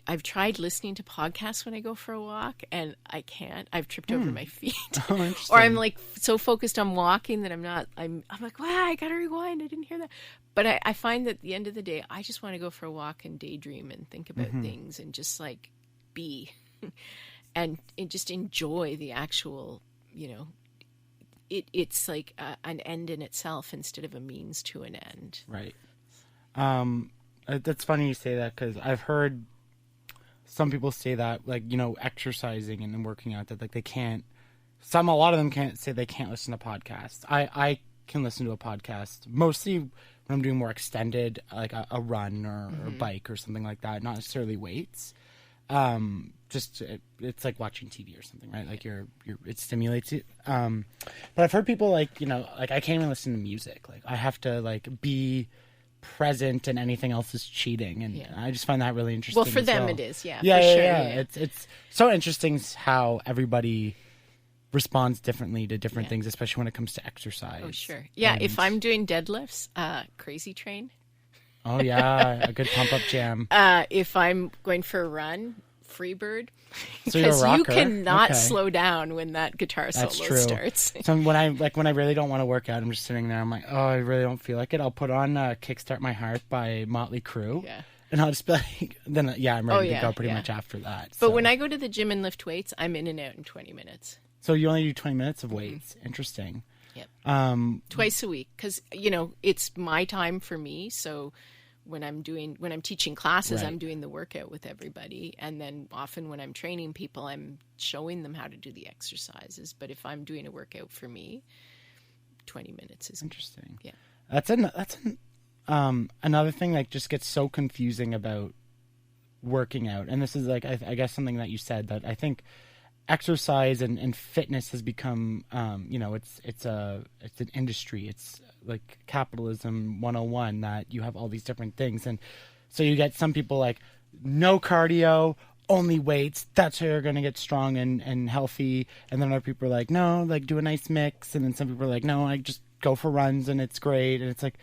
I've tried listening to podcasts when I go for a walk, and I can't. I've tripped over my feet. Or I'm like so focused on walking that I'm like, wow, I got to rewind. I didn't hear that. But I find that at the end of the day, I just want to go for a walk and daydream and think about things and just like be and just enjoy the actual, it's like an end in itself instead of a means to an end. Right. That's funny you say that because I've heard some people say that, like, exercising and then working out, that like they can't. A lot of them can't say they can't listen to podcasts. I can listen to a podcast mostly when I'm doing more extended, like a run or a bike or something like that. Not necessarily weights. It's like watching TV or something, right? Like it stimulates you. But I've heard people like like I can't even listen to music. Like I have to like be present and anything else is cheating, and I just find that really interesting. Well, for them it is, yeah, for sure. Yeah. It's so interesting how everybody responds differently to different things, especially when it comes to exercise. Oh, sure. Yeah, if I'm doing deadlifts, crazy train. Oh yeah, a good pump up jam. If I'm going for a run, Freebird, so because you cannot slow down when that guitar solo starts. So when I really don't want to work out, I'm just sitting there. I'm like, oh, I really don't feel like it. I'll put on "Kickstart My Heart" by Motley Crue, and I'll just be like, then I'm ready to go pretty much after that. But when I go to the gym and lift weights, I'm in and out in 20 minutes. So you only do 20 minutes of weights. Interesting. Yep. Twice a week, because it's my time for me. So when I'm teaching classes, I'm doing the workout with everybody. And then often when I'm training people, I'm showing them how to do the exercises. But if I'm doing a workout for me, 20 minutes is interesting. Yeah. That's another thing that just gets so confusing about working out. And this is like, I guess something that you said that I think exercise and fitness has become, it's an industry. It's like capitalism 101, that you have all these different things. And so you get some people like no cardio, only weights. That's how you're going to get strong and healthy. And then other people are like, no, like do a nice mix. And then some people are like, no, I just go for runs and it's great. And it's like,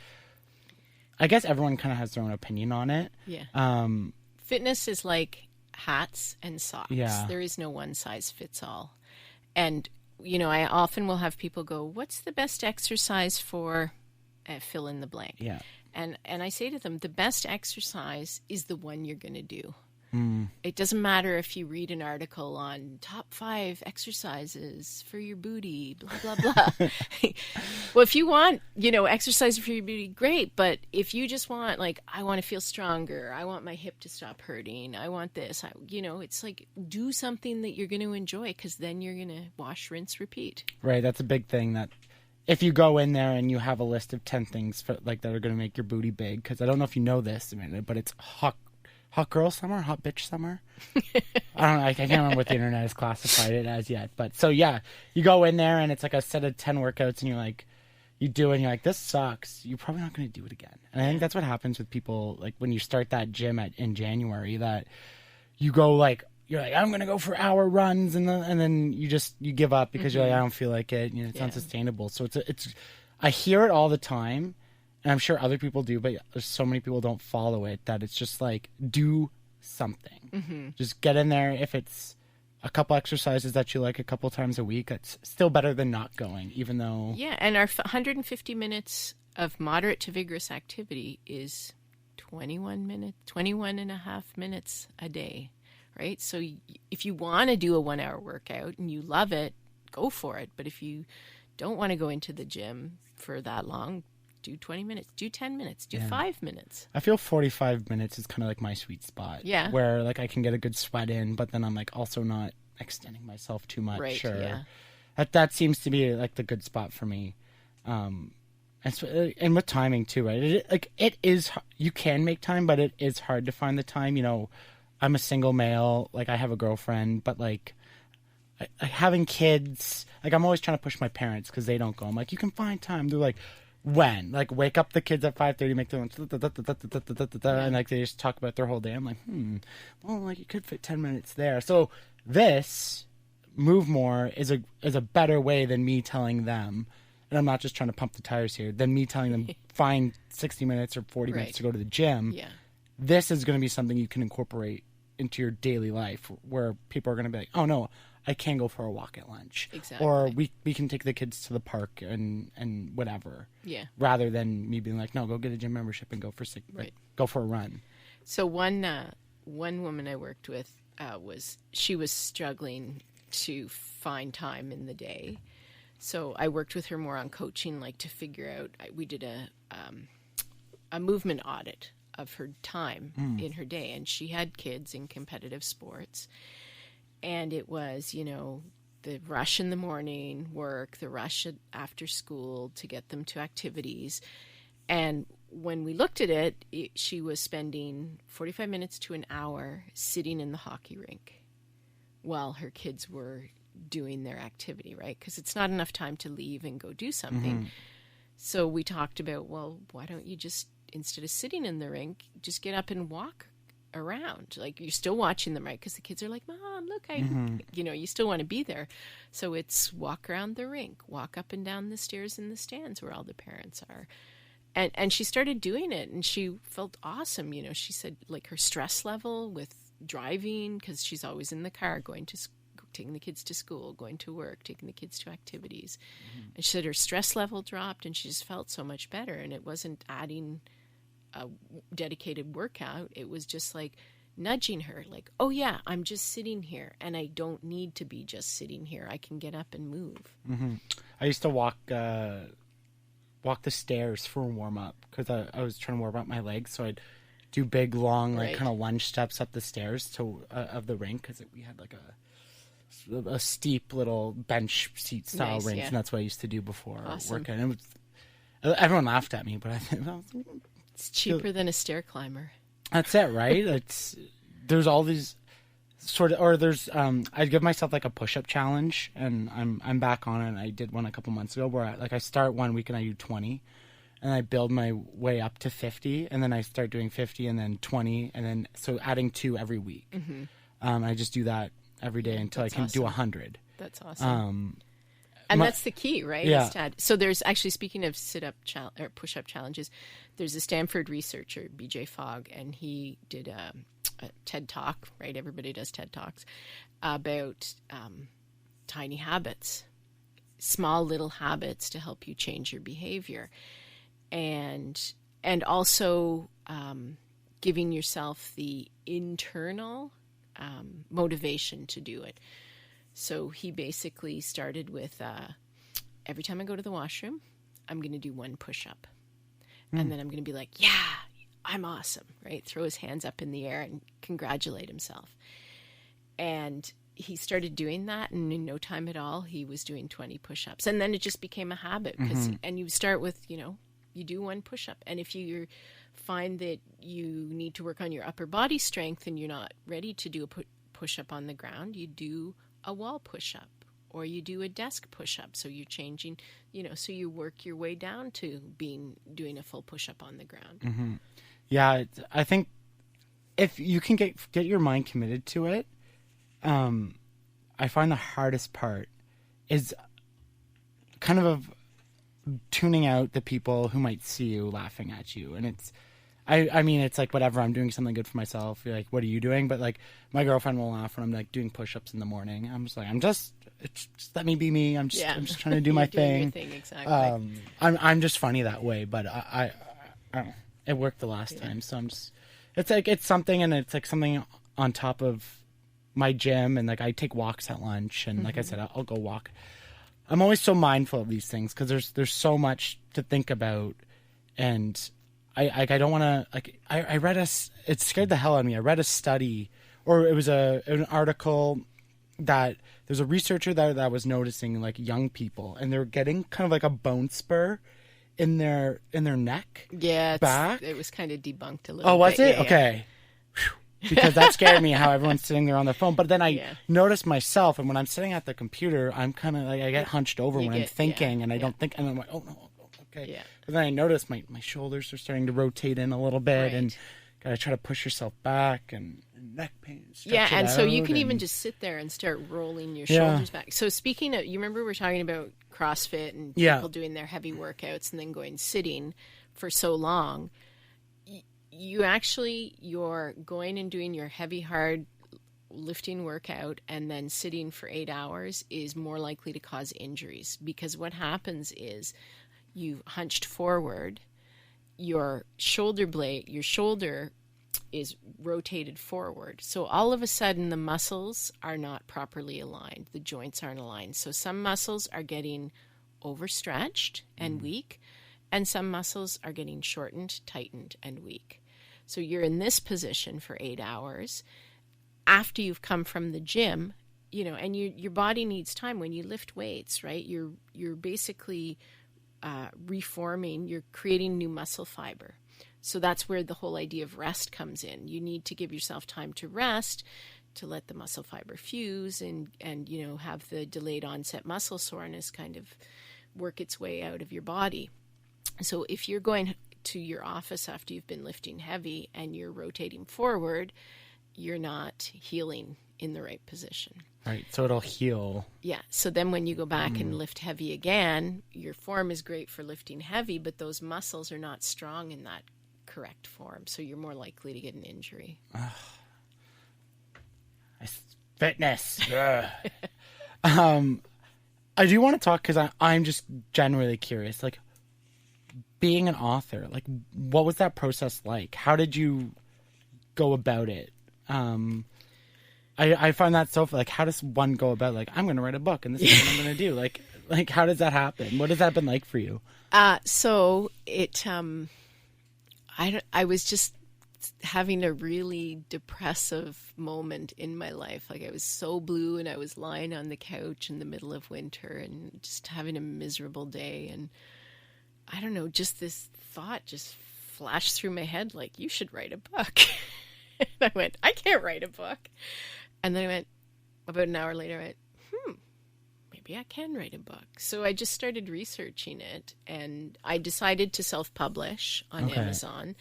I guess everyone kind of has their own opinion on it. Yeah. Fitness is like hats and socks. Yeah. There is no one size fits all. And I often will have people go, what's the best exercise for fill in the blank? Yeah. And I say to them, the best exercise is the one you're going to do. Mm. It doesn't matter if you read an article on top 5 exercises for your booty, blah, blah, blah. Well, if you want, exercise for your booty, great. But if you just want, like, I want to feel stronger, I want my hip to stop hurting, I want this, it's like, do something that you're going to enjoy, because then you're going to wash, rinse, repeat. Right. That's a big thing, that if you go in there and you have a list of 10 things that are going to make your booty big, because I don't know if you know this, but it's hot girl summer, hot bitch summer. I don't know. I can't remember what the internet has classified it as yet. But so yeah, you go in there and it's like a set of 10 workouts, and you're like, you do it and you're like, this sucks. You're probably not going to do it again. And I think that's what happens with people, like when you start that gym in January, that you go like, you're like, I'm going to go for hour runs, and then you give up because you're like, I don't feel like it. You know, it's unsustainable. So I hear it all the time, and I'm sure other people do, but there's so many people don't follow it, that it's just like, do something. Just get in there. If it's a couple exercises that you like a couple times a week, it's still better than not going, even though... Yeah, and our 150 minutes of moderate to vigorous activity is 21 and a half minutes a day, right? So if you want to do a 1 hour workout and you love it, go for it. But if you don't want to go into the gym for that long, do 20 minutes, do 10 minutes, do 5 minutes. I feel 45 minutes is kind of like my sweet spot. Yeah. Where like I can get a good sweat in, but then I'm like also not extending myself too much. Right, yeah. That seems to be like the good spot for me. And with timing too, right? It is, you can make time, but it is hard to find the time. You know, I'm a single male, like I have a girlfriend, but like having kids, like I'm always trying to push my parents because they don't go. I'm like, you can find time. They're like, when? Like, wake up the kids at 5:30, make them, and like they just talk about their whole day. I'm like, well, like you could fit 10 minutes there. So this move more is a better way than me telling them, and I'm not just trying to pump the tires here, than me telling them find 60 minutes or 40 minutes to go to the gym. Yeah. This is going to be something you can incorporate into your daily life, where people are going to be like, oh no, I can go for a walk at lunch. Exactly. Or we can take the kids to the park and whatever. Yeah. Rather than me being like, no, go get a gym membership and go for go for a run. So one woman I worked with she was struggling to find time in the day. So I worked with her more on coaching, like to figure out. We did a movement audit of her time in her day, and she had kids in competitive sports. And it was, you know, the rush in the morning, work, the rush after school to get them to activities. And when we looked at it, she was spending 45 minutes to an hour sitting in the hockey rink while her kids were doing their activity, right? Because it's not enough time to leave and go do something. So we talked about, well, why don't you just, instead of sitting in the rink, just get up and walk around. Like, you're still watching them, right? Because the kids are like, Mom, look, you know, you still want to be there. So it's walk around the rink, walk up and down the stairs in the stands where all the parents are. And she started doing it, and she felt awesome. You know, she said like her stress level with driving, because she's always in the car taking the kids to school, going to work, taking the kids to activities. And she said her stress level dropped, and she just felt so much better. And it wasn't adding a dedicated workout. It was just like nudging her, like, oh yeah, I'm just sitting here, and I don't need to be just sitting here. I can get up and move. I used to walk the stairs for a warm up, because I was trying to warm up my legs. So I'd do big, long, like kind of lunge steps up the stairs to of the rink, because we had like a steep little bench seat style rink, and that's what I used to do before working. And everyone laughed at me, but I think, well, it's cheaper than a stair climber. That's it, right? There's all these sort of, or there's I'd give myself like a push-up challenge, and I'm back on it. I did one a couple months ago where I start 1 week and I do 20, and I build my way up to 50, and then I start doing 50 and then 20, and then so adding 2 every week. I just do that every day until I can do 100. That's awesome. And that's the key, right? Yeah. So there's actually, speaking of sit-up or push-up challenges, there's a Stanford researcher, BJ Fogg, and he did a TED Talk, right? Everybody does TED Talks, about tiny habits, small little habits to help you change your behavior. And also giving yourself the internal motivation to do it. So he basically started with, every time I go to the washroom, I'm going to do 1 push-up. And then I'm going to be like, yeah, I'm awesome, right? Throw his hands up in the air and congratulate himself. And he started doing that, and in no time at all, he was doing 20 push-ups. And then it just became a habit. And you start with, you know, you do 1 push-up. And if you're find that you need to work on your upper body strength and you're not ready to do a push-up on the ground, you do a wall push-up or you do a desk push-up. So you're changing, so you work your way down to doing a full push-up on the ground. Mm-hmm. Yeah, I think if you can get your mind committed to it, I find the hardest part is kind of tuning out the people who might see you laughing at you. And I mean, it's like, whatever, I'm doing something good for myself. You're like, what are you doing? But like, my girlfriend will laugh when I'm like doing push-ups in the morning. I'm just like, just let me be me. I'm just trying to do my thing. Your thing. Exactly. I'm just funny that way, but I don't know. It worked the last time. So it's something, and it's like something on top of my gym. And like, I take walks at lunch, and like I said, I'll go walk. I'm always so mindful of these things because there's so much to think about, and I don't want to, like, I read it scared the hell out of me. I read a study, or it was an article that there's a researcher that was noticing like young people, and they're getting kind of like a bone spur in their neck. Yeah, back. It was kind of debunked a little bit. Oh, was it? Yeah, okay. Yeah. Because that scared me, how everyone's sitting there on their phone. But then I noticed myself, and when I'm sitting at the computer, I'm kind of like, I get hunched over when I'm thinking, and I don't think, and I'm like, oh no, okay. Yeah. But then I noticed my shoulders are starting to rotate in a little bit, and gotta try to push yourself back, and neck pain. And so you can even just sit there and start rolling your shoulders back. So speaking of, you remember we're talking about CrossFit and people doing their heavy workouts and then going sitting for so long. You're going and doing your heavy, hard lifting workout and then sitting for 8 hours is more likely to cause injuries, because what happens is you hunched forward, your shoulder is rotated forward. So all of a sudden the muscles are not properly aligned. The joints aren't aligned. So some muscles are getting overstretched and weak, and some muscles are getting shortened, tightened, and weak. So you're in this position for 8 hours after you've come from the gym, and your body needs time when you lift weights, right? You're basically reforming, you're creating new muscle fiber. So that's where the whole idea of rest comes in. You need to give yourself time to rest, to let the muscle fiber fuse and have the delayed onset muscle soreness kind of work its way out of your body. So if you're going to your office after you've been lifting heavy and you're rotating forward, you're not healing in the right position. Right, so it'll heal. Yeah, so then when you go back and lift heavy again, your form is great for lifting heavy, but those muscles are not strong in that correct form, so you're more likely to get an injury. Fitness. I do want to talk, because I'm just generally curious, like, being an author, like, what was that process like? How did you go about it? I find that so, like, how does one go about, like, I'm going to write a book and this is what I'm going to do? Like, how does that happen? What has that been like for you? So it, I was just having a really depressive moment in my life. Like, I was so blue, and I was lying on the couch in the middle of winter and just having a miserable day. And I don't know, just this thought just flashed through my head, like, you should write a book. And I went, I can't write a book. And then I went, about an hour later, I went, maybe I can write a book. So I just started researching it, and I decided to self-publish on Amazon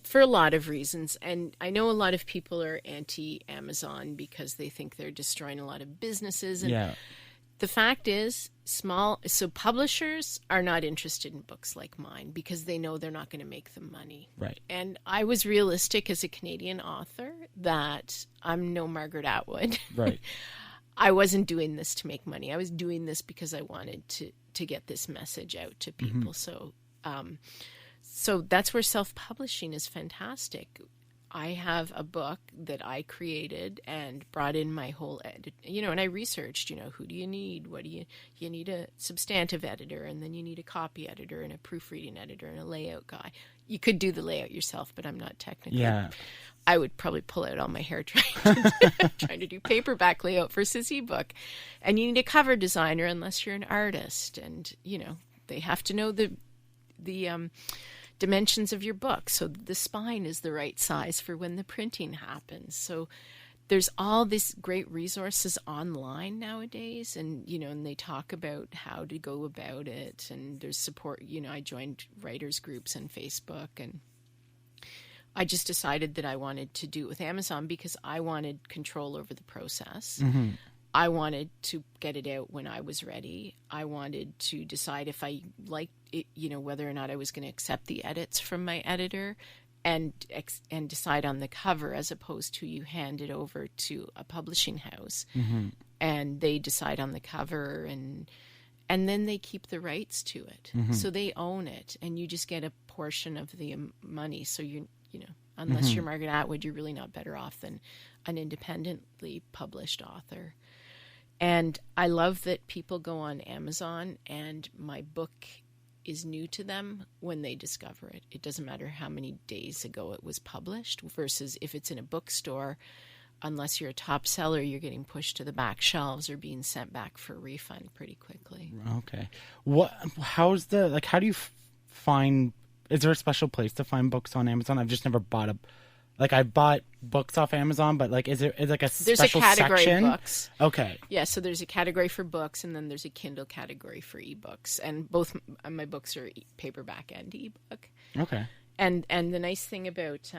for a lot of reasons. And I know a lot of people are anti-Amazon because they think they're destroying a lot of businesses. And the fact is, publishers are not interested in books like mine because they know they're not going to make them money. Right. And I was realistic as a Canadian author that I'm no Margaret Atwood. Right. I wasn't doing this to make money. I was doing this because I wanted to get this message out to people. So that's where self-publishing is fantastic. I have a book that I created and brought in my whole edit, and I researched, who do you need? What do you need? A substantive editor, and then you need a copy editor and a proofreading editor and a layout guy. You could do the layout yourself, but I'm not technical. Yeah. I would probably pull out all my hair trying to do paperback layout for this ebook. And you need a cover designer unless you're an artist, and they have to know the dimensions of your book. So the spine is the right size for when the printing happens. So there's all these great resources online nowadays, and and they talk about how to go about it, and there's support. I joined writers groups on Facebook, and I just decided that I wanted to do it with Amazon because I wanted control over the process. Mm-hmm. I wanted to get it out when I was ready. I wanted to decide if I liked it, whether or not I was going to accept the edits from my editor, and decide on the cover, as opposed to you hand it over to a publishing house and they decide on the cover, and then they keep the rights to it. So they own it, and you just get a portion of the money. So unless you're Margaret Atwood, you're really not better off than an independently published author. And I love that people go on Amazon and my book is new to them when they discover it. It doesn't matter how many days ago it was published, versus if it's in a bookstore, unless you're a top seller, you're getting pushed to the back shelves or being sent back for a refund pretty quickly. Okay. How do you find, is there a special place to find books on Amazon? I've just never bought I bought books off Amazon, but is a special there's a category section? Of books. Okay. Yeah, so there's a category for books, and then there's a Kindle category for ebooks, and both my books are paperback and ebook. Okay. And the nice thing about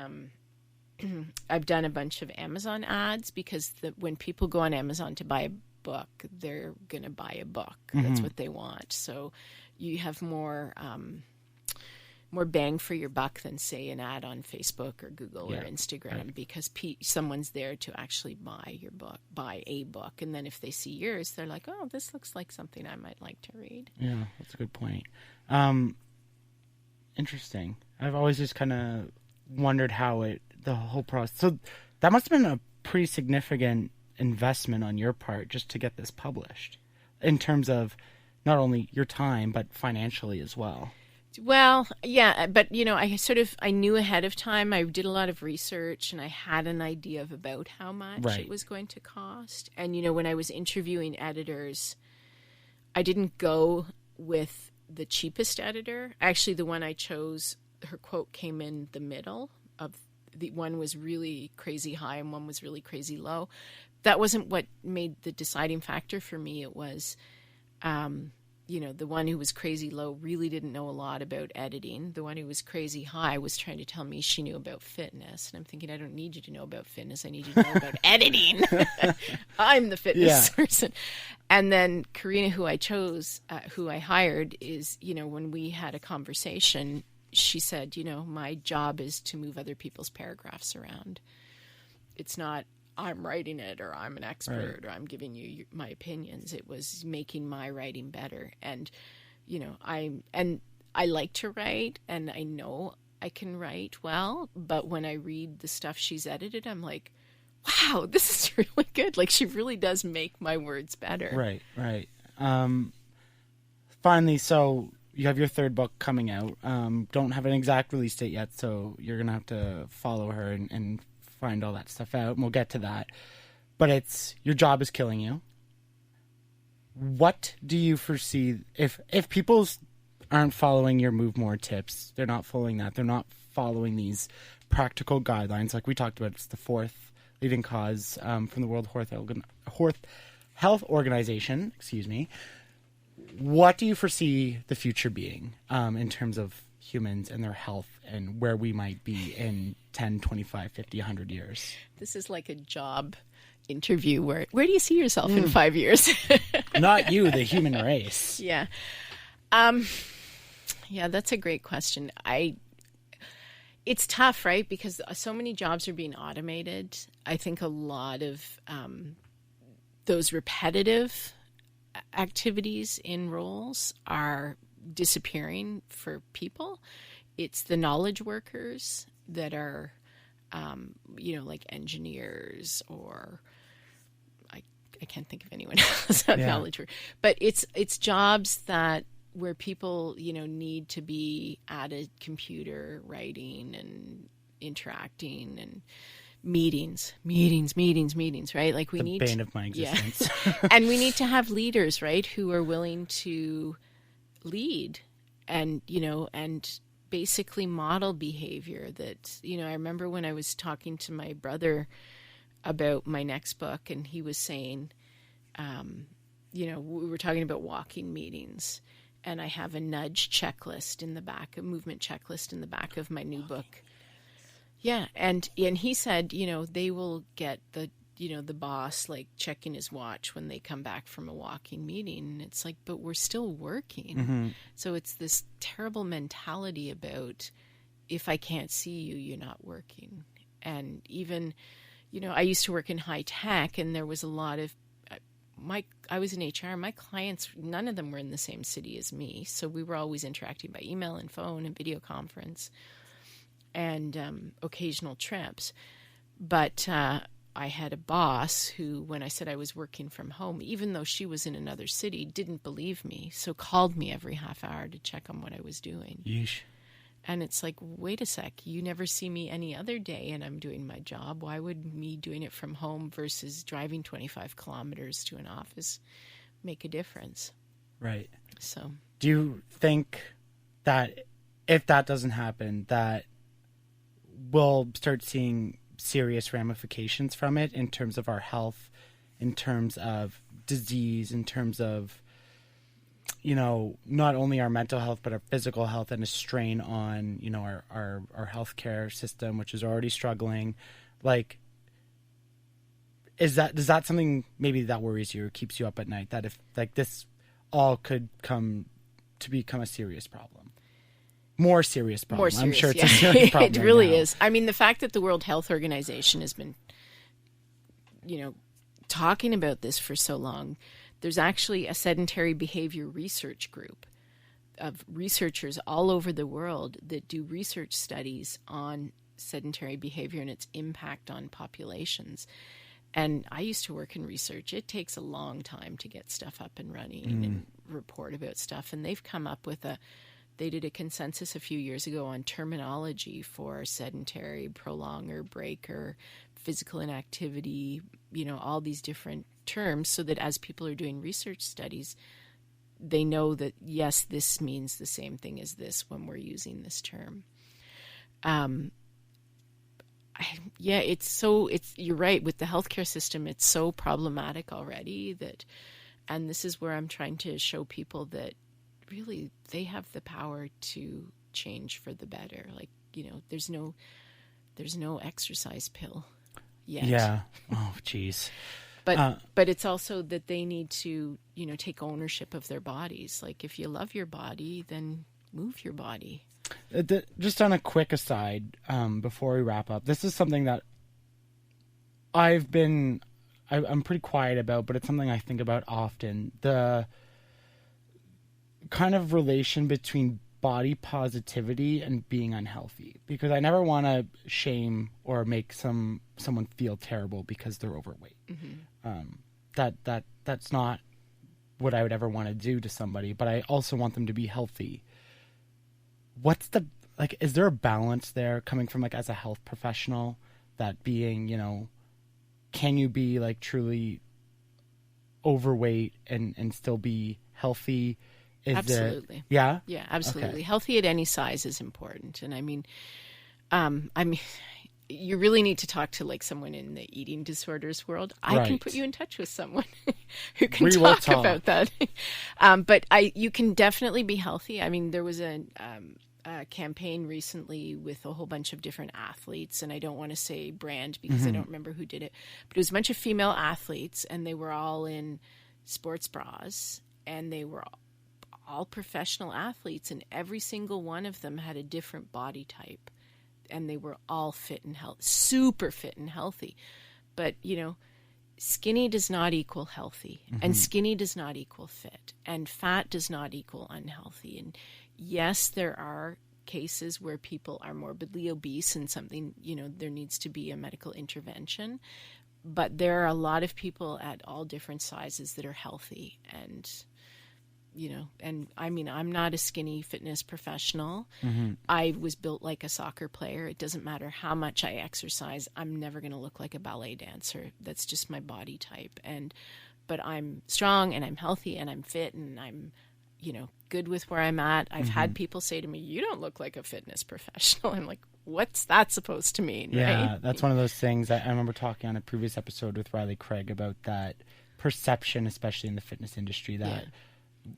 I've done a bunch of Amazon ads, because when people go on Amazon to buy a book, they're going to buy a book. That's what they want. So you have more bang for your buck than, say, an ad on Facebook or Google or Instagram, right? Because someone's there to actually buy a book. And then if they see yours, they're like, oh, this looks like something I might like to read. Yeah, that's a good point. Interesting. I've always just kind of wondered how the whole process. So that must have been a pretty significant investment on your part just to get this published, in terms of not only your time, but financially as well. Well, yeah, but I knew ahead of time. I did a lot of research, and I had an idea of about how much it was going to cost. And when I was interviewing editors, I didn't go with the cheapest editor. Actually, the one I chose, her quote came in the middle of the one was really crazy high and one was really crazy low. That wasn't what made the deciding factor for me. It was the one who was crazy low really didn't know a lot about editing. The one who was crazy high was trying to tell me she knew about fitness. And I'm thinking, I don't need you to know about fitness. I need you to know about editing. I'm the fitness person. And then Karina, who I chose, who I hired, is, when we had a conversation, she said, my job is to move other people's paragraphs around. It's not, I'm writing it, or I'm an expert, or I'm giving you my opinions. It was making my writing better. And, I like to write, and I know I can write well, but when I read the stuff she's edited, I'm like, wow, this is really good. Like, she really does make my words better. Right. Finally, so you have your third book coming out. Don't have an exact release date yet, so you're going to have to follow her and find all that stuff out, and we'll get to that. But your job is killing you. What do you foresee if people aren't following your Move More tips? They're not following that. They're not following these practical guidelines like we talked about. It's the fourth leading cause from the World Health Organization. Excuse me. What do you foresee the future being in terms of humans and their health, and where we might be in 10, 25, 50, 100 years? This is like a job interview. Where do you see yourself in 5 years? Not you, the human race. Yeah. That's a great question. It's tough, right? Because so many jobs are being automated. I think a lot of those repetitive activities in roles are disappearing for people. It's the knowledge workers that are, like engineers, or I can't think of anyone else on knowledge work. But it's jobs where people, need to be at a computer writing and interacting and meetings, right? Like we need the bane of my existence. Yeah. And we need to have leaders, right, who are willing to lead and basically model behavior that, I remember when I was talking to my brother about my next book, and he was saying, we were talking about walking meetings, and I have a nudge checklist in the back, a movement checklist in the back of my new book. Yeah. And he said, they will get the boss like checking his watch when they come back from a walking meeting. And it's like, but we're still working. Mm-hmm. So it's this terrible mentality about, if I can't see you, you're not working. And even, I used to work in high tech, and there was a lot of, I was in HR, my clients, none of them were in the same city as me. So we were always interacting by email and phone and video conference and occasional trips. But I had a boss who, when I said I was working from home, even though she was in another city, didn't believe me. So called me every half hour to check on what I was doing. Yeesh. And it's like, wait a sec, you never see me any other day and I'm doing my job. Why would me doing it from home versus driving 25 kilometers to an office make a difference? Right. So do you think that if that doesn't happen, that we'll start seeing serious ramifications from it in terms of our health, in terms of disease, in terms of, not only our mental health, but our physical health, and a strain on, our healthcare system, which is already struggling? Like, does that something maybe that worries you or keeps you up at night, that if like this all could come to become a serious problem? More serious problem. More serious, I'm sure it's yeah. a serious problem. It really right now. is. I mean, the fact that the World Health Organization has been, talking about this for so long, there's actually a sedentary behavior research group of researchers all over the world that do research studies on sedentary behavior and its impact on populations. And I used to work in research. It takes a long time to get stuff up and running and report about stuff. And they've come up with they did a consensus a few years ago on terminology for sedentary, prolonger, breaker, physical inactivity, all these different terms, so that as people are doing research studies, they know that, yes, this means the same thing as this when we're using this term. You're right, with the healthcare system, it's so problematic already and this is where I'm trying to show people that really they have the power to change for the better. Like, there's no exercise pill yet. Yeah. Oh, geez. But it's also that they need to, take ownership of their bodies. Like, if you love your body, then move your body. Just on a quick aside, before we wrap up, this is something that I'm pretty quiet about, but it's something I think about often. The kind of relation between body positivity and being unhealthy, because I never want to shame or make someone feel terrible because they're overweight. Mm-hmm. That's not what I would ever want to do to somebody, but I also want them to be healthy. Is there a balance there coming from, like, as a health professional, that being, can you be like truly overweight and still be healthy? Absolutely. Yeah, absolutely. Okay. Healthy at any size is important. And I mean, you really need to talk to like someone in the eating disorders world. I can put you in touch with someone who can talk about that. But you can definitely be healthy. I mean, there was a campaign recently with a whole bunch of different athletes, and I don't want to say brand because I don't remember who did it, but it was a bunch of female athletes, and they were all in sports bras, and they were all professional athletes, and every single one of them had a different body type, and they were all fit and healthy, super fit and healthy. But, skinny does not equal healthy, and skinny does not equal fit, and fat does not equal unhealthy. And yes, there are cases where people are morbidly obese and something, there needs to be a medical intervention, but there are a lot of people at all different sizes that are healthy. And and I mean, I'm not a skinny fitness professional. Mm-hmm. I was built like a soccer player. It doesn't matter how much I exercise. I'm never going to look like a ballet dancer. That's just my body type. But I'm strong and I'm healthy and I'm fit and I'm good with where I'm at. I've had people say to me, "You don't look like a fitness professional." I'm like, what's that supposed to mean? Yeah, right? that's one of those things that I remember talking on a previous episode with Riley Craig about that perception, especially in the fitness industry, that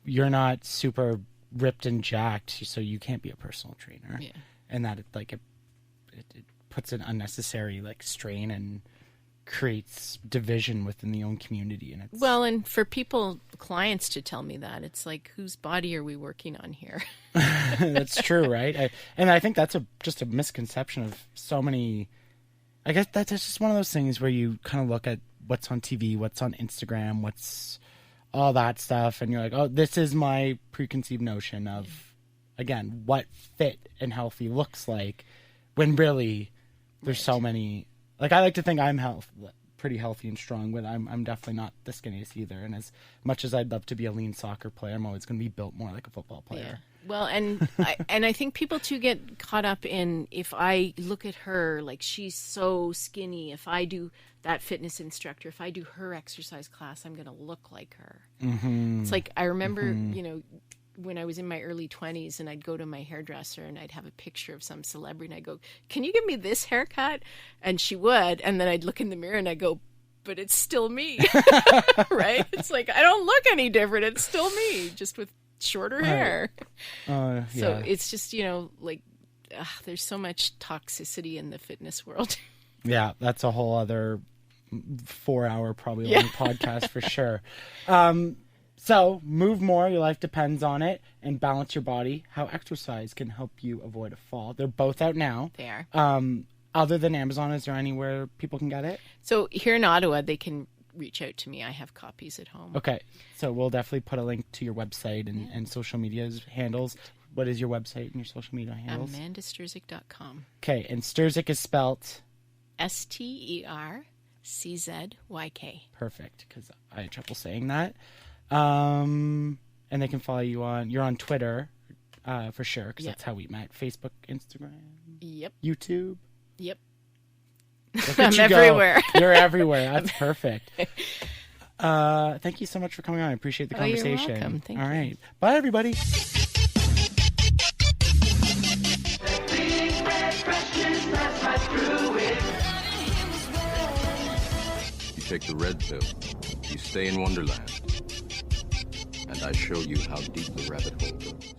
you're not super ripped and jacked, so you can't be a personal trainer. Yeah. And that it puts an unnecessary strain and creates division within the own community. And it's Well, and for clients to tell me that, it's like, whose body are we working on here? that's true, right? I think that's just a misconception of so many. I guess that's just one of those things where you kind of look at what's on TV, what's on Instagram, what's all that stuff, and you're like, oh, this is my preconceived notion of, again, what fit and healthy looks like, when really there's so many. I like to think I'm pretty healthy and strong, but I'm definitely not the skinniest either. And as much as I'd love to be a lean soccer player, I'm always going to be built more like a football player. Yeah. Well, and I think people too get caught up in, if I look at her, she's so skinny, if I do that fitness instructor, if I do her exercise class, I'm going to look like her. Mm-hmm. It's I remember, when I was in my early 20s and I'd go to my hairdresser and I'd have a picture of some celebrity and I'd go, "Can you give me this haircut?" And she would. And then I'd look in the mirror and I'd go, "But it's still me." Right? It's I don't look any different. It's still me, just with shorter hair. Yeah. So it's just, there's so much toxicity in the fitness world. Yeah, that's a whole other 4-hour probably long podcast for sure. So move more, your life depends on it, and balance your body. How exercise can help you avoid a fall. They're both out now. They are. Other than Amazon, is there anywhere people can get it? So here in Ottawa, they can reach out to me. I have copies at home. Okay, so we'll definitely put a link to your website and social media handles. What is your website and your social media handles? AmandaSterczyk.com. Okay, and Sterczyk is spelt? Sterczyk. Perfect, because I had trouble saying that. And they can follow you you're on Twitter, for sure, because that's how we met. Facebook, Instagram, Yep. YouTube. Yep. I'm everywhere. You're everywhere. That's perfect. Thank you so much for coming on. I appreciate the conversation. You're welcome. Thank All you. right. Bye, everybody. You take the red pill, you stay in Wonderland, and I show you how deep the rabbit hole goes.